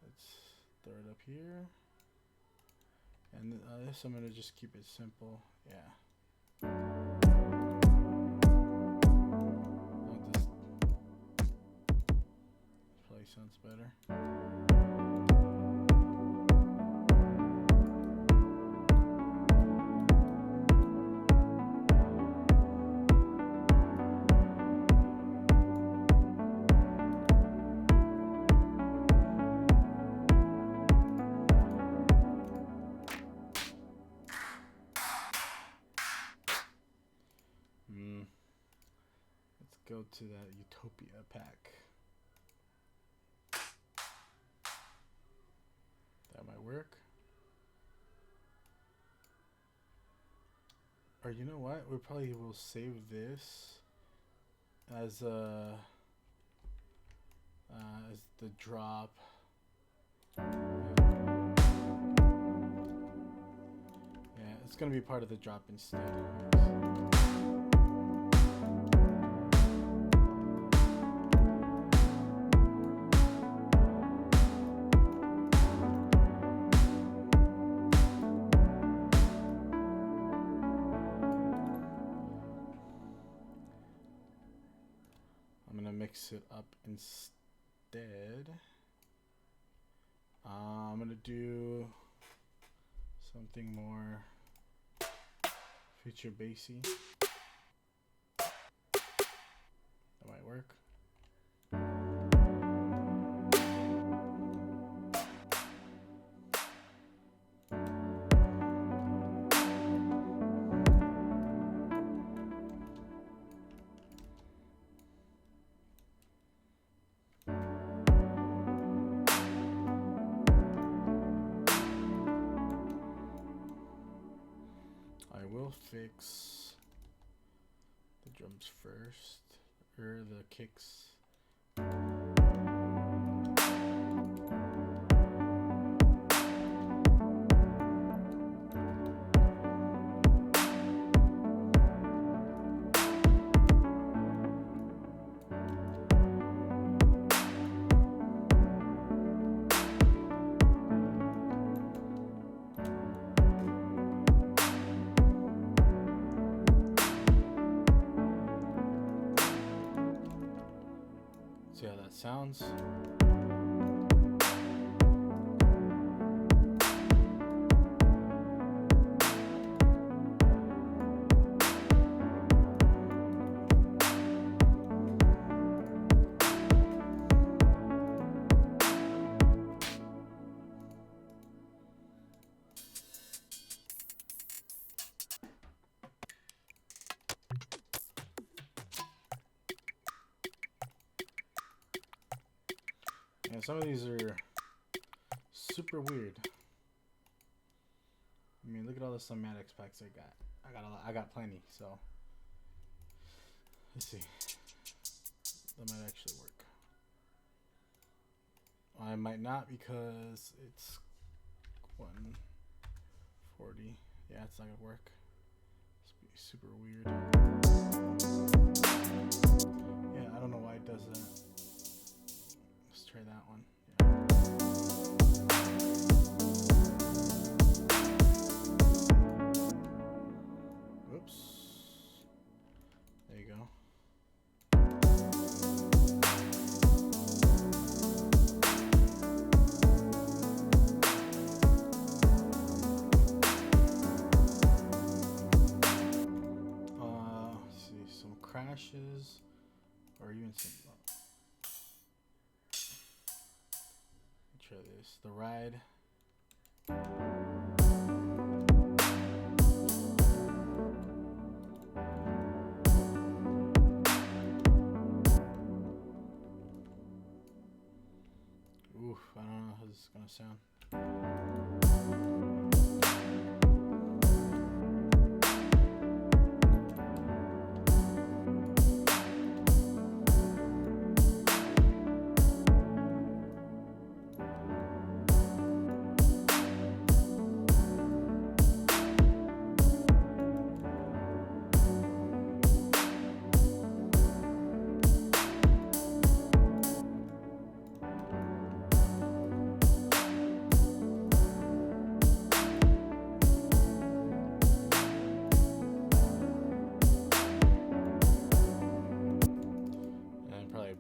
A: Let's throw it up here. And this I'm gonna just keep it simple. Yeah. This probably sounds better. Let's go to that Utopia pack. That might work. Or you know what? We probably will save this as a as the drop. Yeah, it's gonna be part of the drop instead. I'm gonna mix it up instead. I'm gonna do something more feature bassy. That might work. I will fix the drums first, or the kicks. See how that sounds. Yeah, some of these are super weird. I mean, look at all the somatics packs I got. I got plenty. So let's see. That might actually work. I might not because it's 140. Yeah, it's not gonna work. It's super weird. Yeah, I don't know why it does that. Let's try that one. Yeah. Oops. There you go. Let's see, some crashes, or even some. Try this. The ride. Oof, I don't know how this is gonna sound.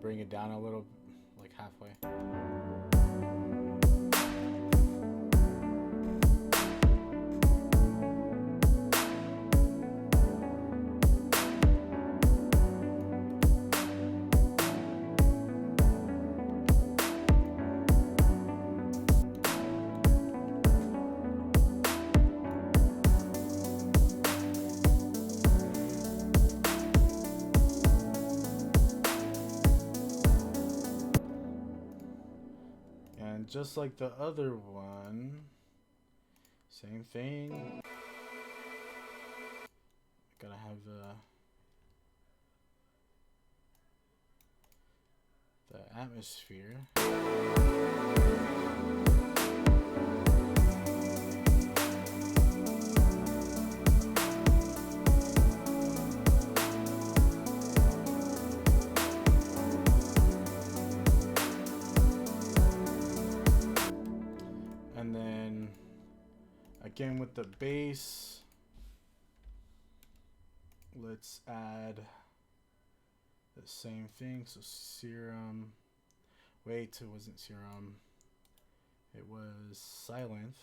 A: Bring it down a little, like halfway. And just like the other one, same thing. Gotta have the atmosphere. And then again with the bass, let's add the same thing. So serum, wait, it wasn't serum, it was silent.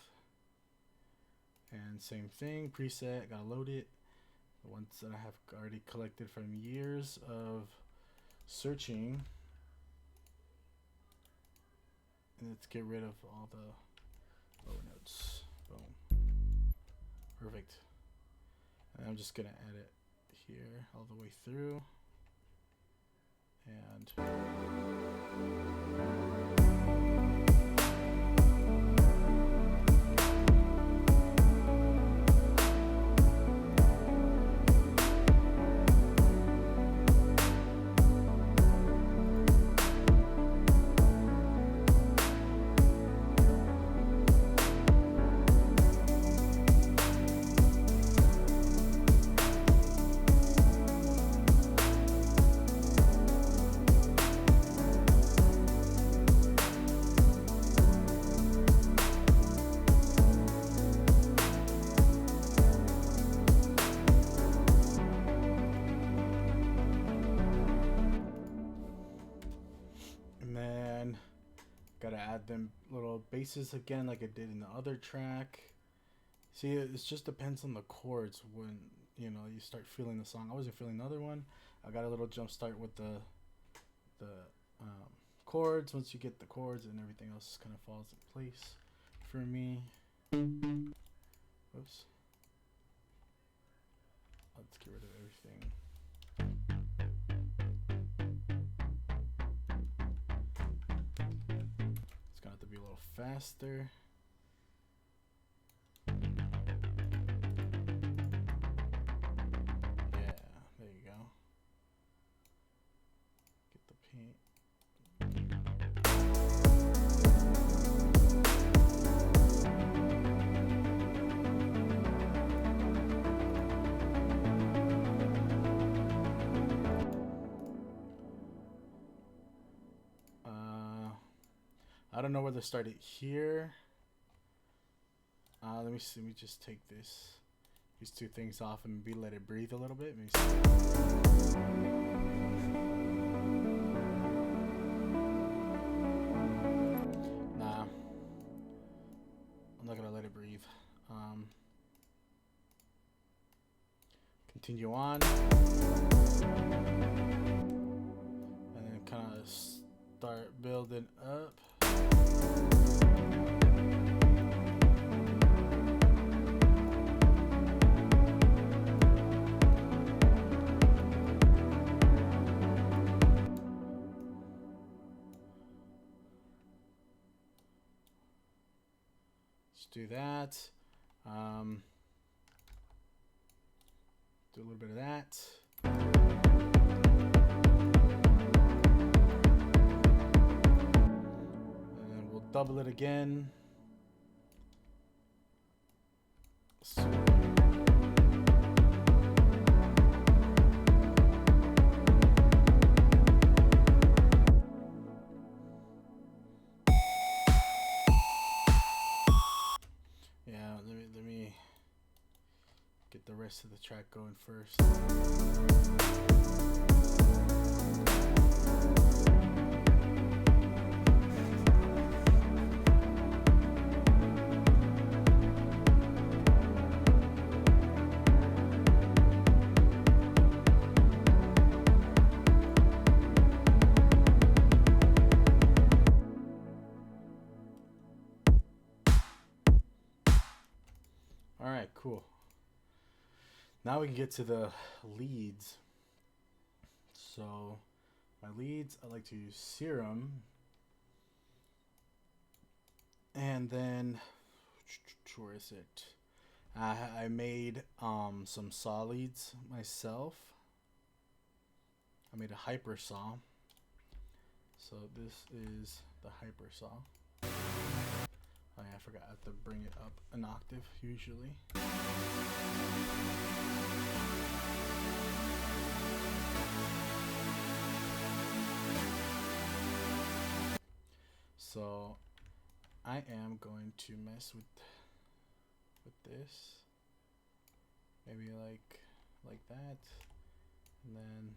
A: And same thing, preset, gotta load it. The ones that I have already collected from years of searching. And let's get rid of all the lower notes. Boom. Perfect. And I'm just gonna add it here all the way through. And then gotta add them little basses again like I did in the other track. See, it just depends on the chords when you start feeling the song. I wasn't feeling the other one. I got a little jump start with the chords. Once you get the chords and everything else kind of falls in place for me. Oops. Let's get rid of everything. It's gonna have to be a little faster. Yeah, there you go. Get the paint. I don't know whether to start it here. Let me see. Let me just take these two things off and maybe let it breathe a little bit. Maybe nah, I'm not gonna let it breathe. Continue on, and then kind of start building up. Let's do that. Do a little bit of that. Double it again. So yeah, let me get the rest of the track going first. All right, cool. Now we can get to the leads. So my leads, I like to use Serum. And then, where is it? I made some saw leads myself. I made a hyper saw. So this is the hyper saw. Oh yeah, I forgot I have to bring it up an octave usually. So I am going to mess with this. Maybe like that. And then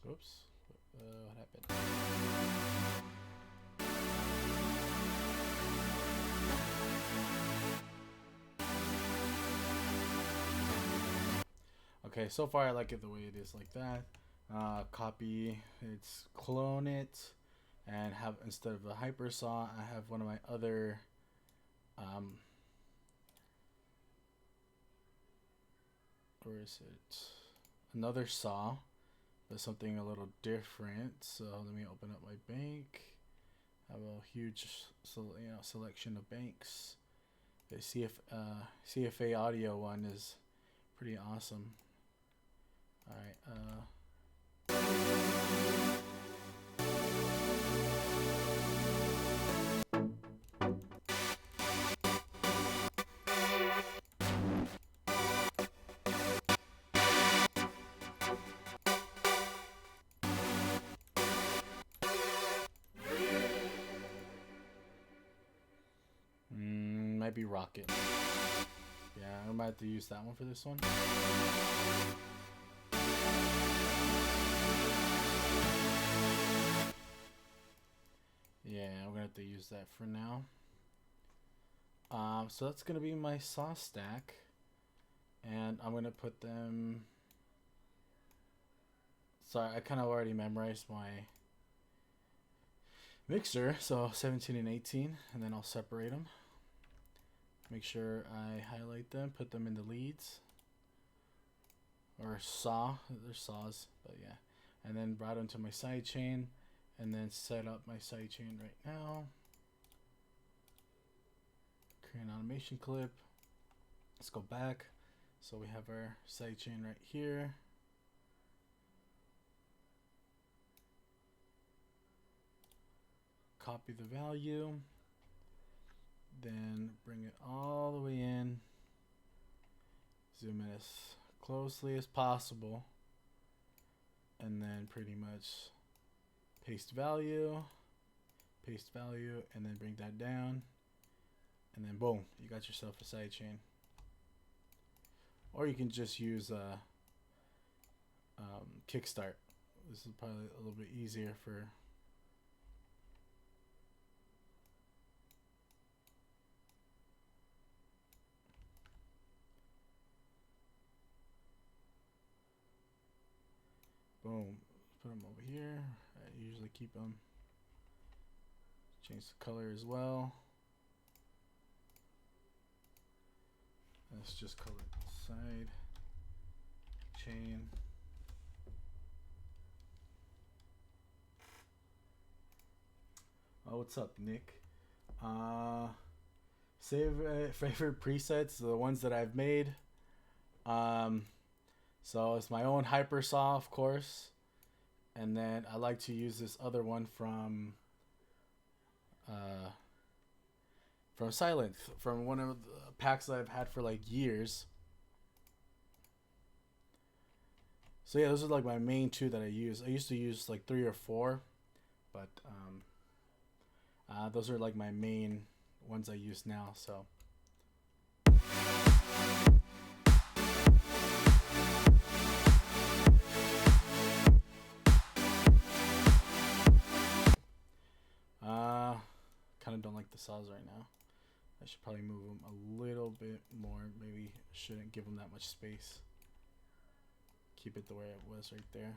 A: oops, what happened? Okay, so far I like it the way it is like that. Copy, it's clone it, and have instead of a hyper saw, I have one of my other where is it? Another saw, but something a little different. So let me open up my bank. I have a huge selection of banks. The CFA audio one is pretty awesome. All right. Might be Rocket. Yeah, I'm about to use that one for this one. Yeah, we're gonna have to use that for now. So that's gonna be my saw stack, and I'm gonna put them. Sorry, I kind of already memorized my mixer, so 17 and 18, and then I'll separate them. Make sure I highlight them, put them in the leads, or saw. They're saws, but yeah. And then route them to my side chain, and then set up my side chain right now. Create an automation clip. Let's go back. So we have our side chain right here. Copy the value. Then bring it all the way in. Zoom in as closely as possible. And then pretty much paste value, and then bring that down. And then boom, you got yourself a side chain. Or you can just use Kickstart. This is probably a little bit easier for boom. Put them over here. I usually keep them. Change the color as well. Let's just color side chain. Oh, what's up, Nick? Save favorite presets, the ones that I've made. So it's my own hyper saw, of course, and then I like to use this other one from Silent, from one of the packs that I've had for like years. So yeah, those are like my main two that I use. I used to use like 3 or 4, but those are like my main ones I use now. So. Kind of don't like the saws right now. I should probably move them a little bit more. Maybe shouldn't give them that much space. keep it the way it was right there.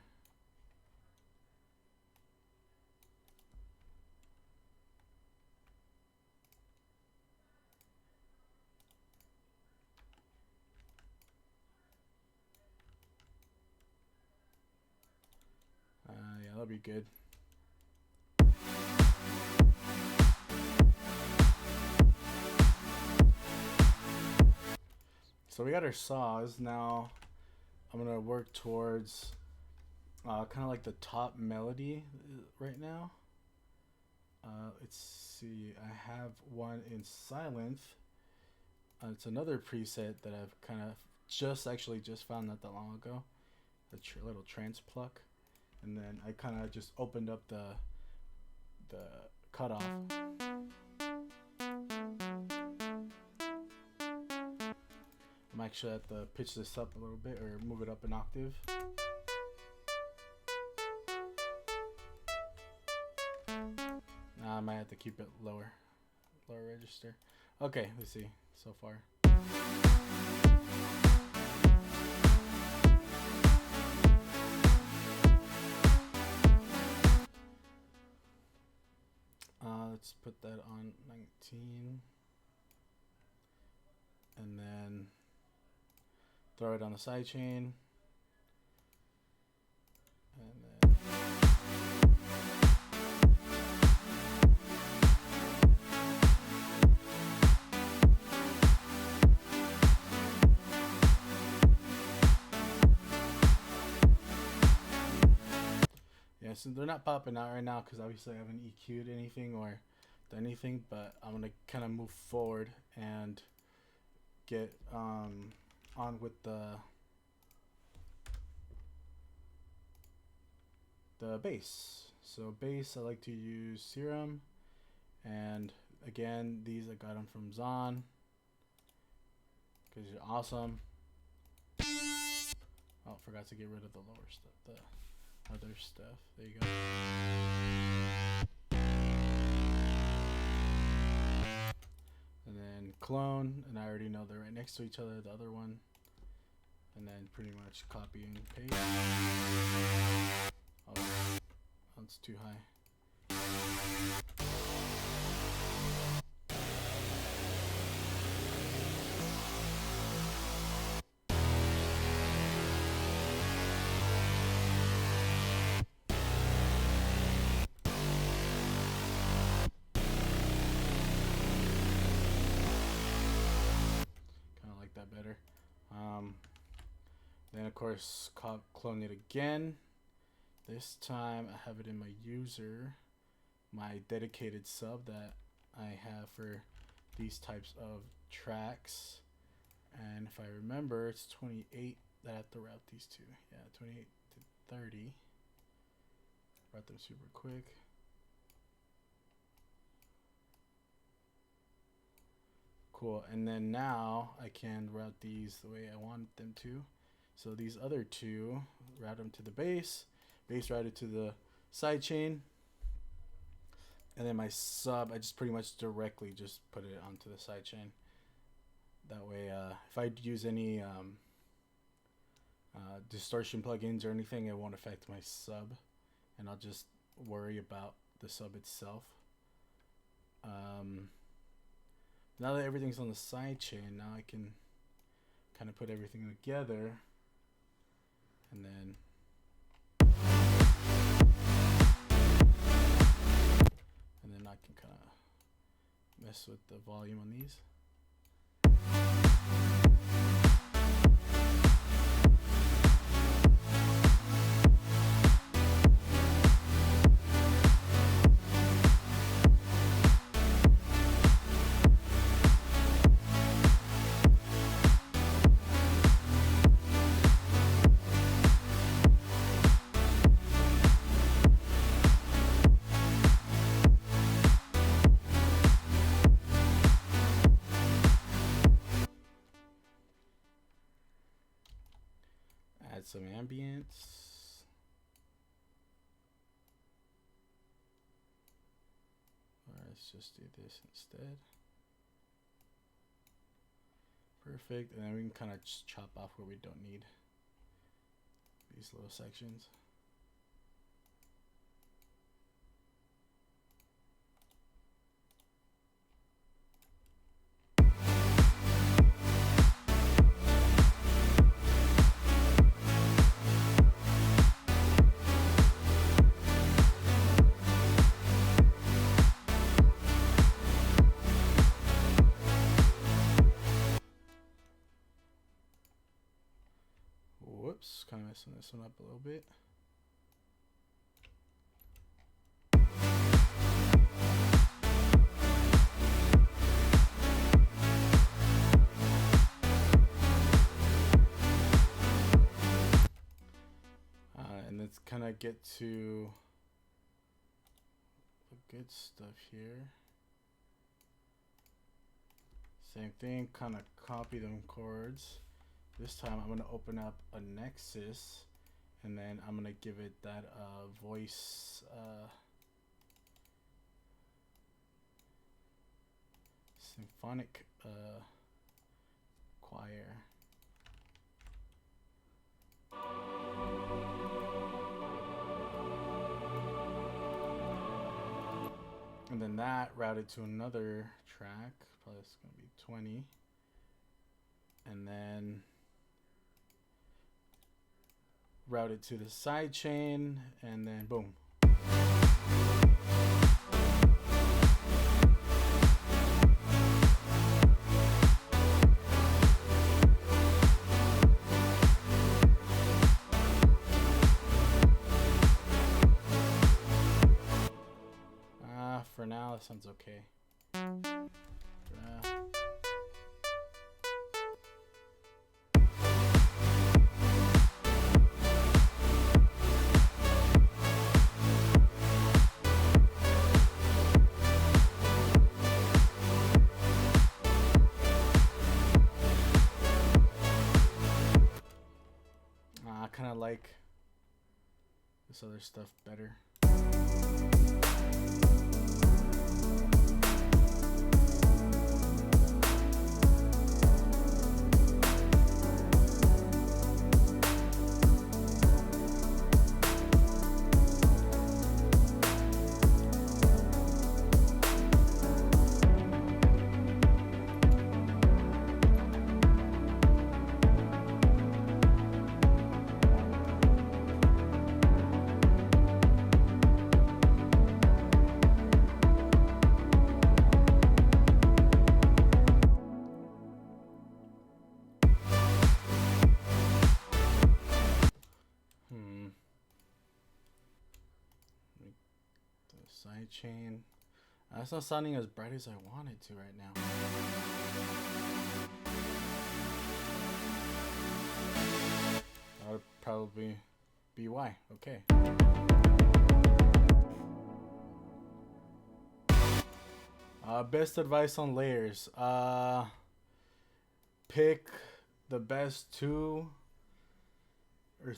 A: Yeah, that'll be good. So we got our saws. Now I'm gonna work towards kind of like the top melody right now. Let's see, I have one in silence. It's another preset that I've kind of just found not that long ago. The little trance pluck, and then I kind of just opened up the cutoff. I'm actually have to pitch this up a little bit or move it up an octave. I might have to keep it lower register. Okay, let's see so far. Let's put that on 19, and then throw it on the side chain, and then yeah, so they're not popping out right now because obviously I haven't EQ'd anything or done anything, but I'm gonna kind of move forward and get on with the bass. So bass, I like to use Serum, and again, these I got them from Zon because you're awesome. Oh, forgot to get rid of the lower stuff, the other stuff. There you go. And then clone, and I already know they're right next to each other, the other one. And then pretty much copy and paste. Oh, that's too high. Kind of like that better. Then of course clone it again. This time I have it in my user, my dedicated sub that I have for these types of tracks. And if I remember, it's 28 that I have to route these to. Yeah, 28 to 30. Route them super quick. Cool, and then now I can route these the way I want them to. So these other two, route them to the bass routed to the side chain, and then my sub, I just pretty much directly just put it onto the side chain. That way, if I use any distortion plugins or anything, it won't affect my sub, and I'll just worry about the sub itself. Now that everything's on the side chain, now I can kind of put everything together, and then I can kind of mess with the volume on these. Add some ambience. Let's just do this instead. Perfect, and then we can kind of just chop off where we don't need. these little sections. Whoops, kind of messing this one up a little bit. And let's kind of get to the good stuff here. Same thing, kind of copy them chords. This time I'm going to open up a Nexus, and then I'm going to give it that voice symphonic choir. And then that routed to another track, probably it's going to be 20. And then routed to the side chain, and then boom. For now, that sounds okay. I kind of like this other stuff better. Side chain. That's not sounding as bright as I want it to right now. That would probably be why. Okay. Best advice on layers. Pick the best 2 or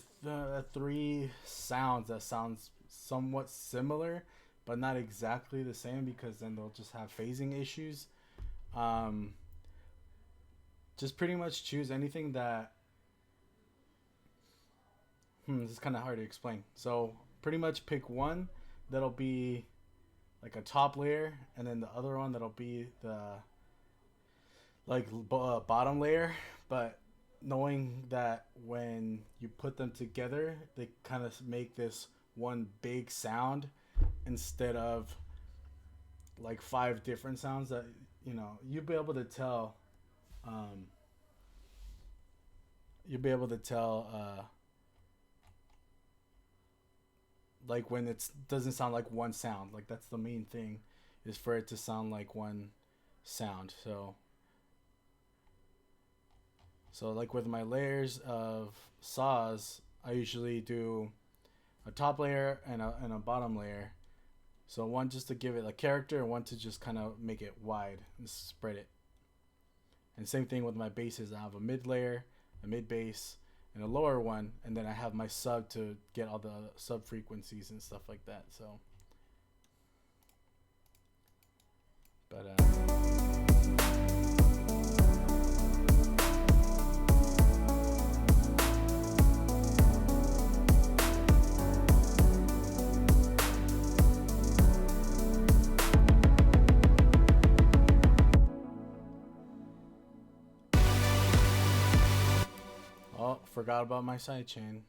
A: 3 sounds that sounds somewhat similar, but not exactly the same, because then they'll just have phasing issues. Just pretty much choose anything that this is kind of hard to explain. So pretty much pick one that'll be like a top layer, and then the other one that'll be the bottom layer, but knowing that when you put them together, they kind of make this one big sound instead of like 5 different sounds that, you know, you'll be able to tell like when it doesn't sound like one sound. Like that's the main thing, is for it to sound like one sound. So like with my layers of saws, I usually do a top layer and a bottom layer. So one just to give it a character, and one to just kind of make it wide and spread it. And same thing with my basses. I have a mid layer, a mid bass, and a lower one, and then I have my sub to get all the sub frequencies and stuff like that. So, but forgot about my sidechain.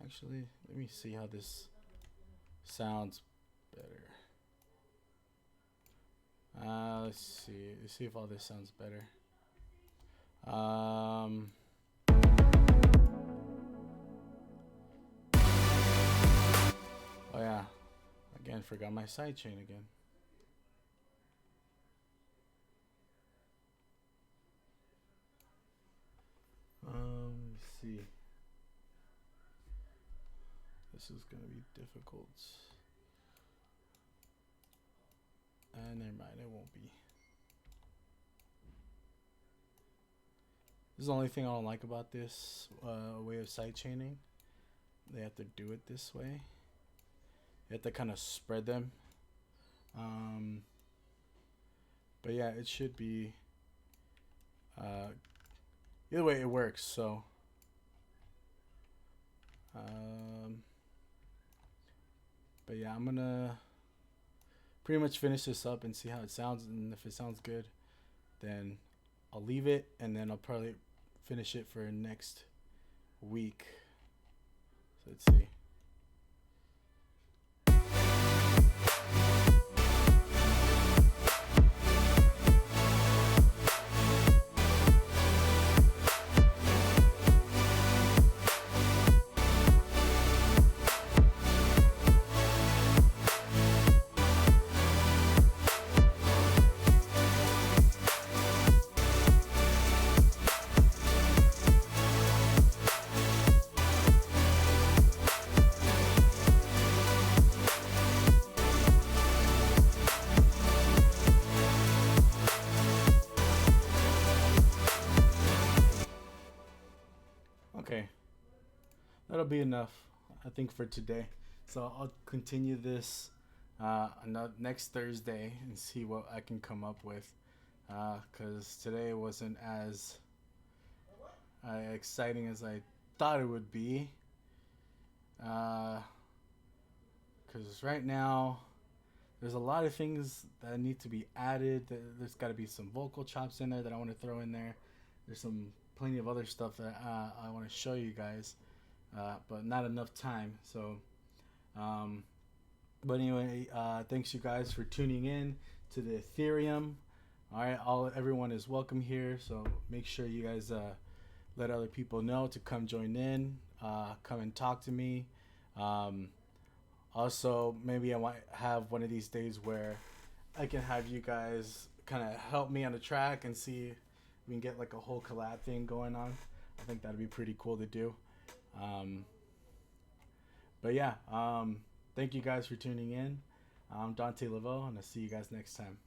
A: Actually, let me see how this sounds better. Let's see. Let's see if all this sounds better. Oh yeah. Again, forgot my sidechain again. Let's see. This is gonna be difficult. Never mind, it won't be. This is the only thing I don't like about this way of sidechaining. They have to do it this way. You have to kind of spread them. But yeah, it should be. Either way, it works. So. But yeah, I'm gonna pretty much finish this up and see how it sounds, and if it sounds good, then I'll leave it, and then I'll probably finish it for next week. So let's see. Okay, that'll be enough, I think, for today. So I'll continue this next Thursday and see what I can come up with. Because today wasn't as exciting as I thought it would be. Because right now, there's a lot of things that need to be added. There's got to be some vocal chops in there that I want to throw in there. There's plenty of other stuff that I want to show you guys, but not enough time. So, but anyway, thanks you guys for tuning in to the Ethereum. All right, everyone is welcome here. So make sure you guys let other people know to come join in, come and talk to me. Also, maybe I might have one of these days where I can have you guys kind of help me on the track and see if we can get like a whole collab thing going on. I think that'd be pretty cool to do. But yeah, thank you guys for tuning in. I'm Dante Levo, and I'll see you guys next time.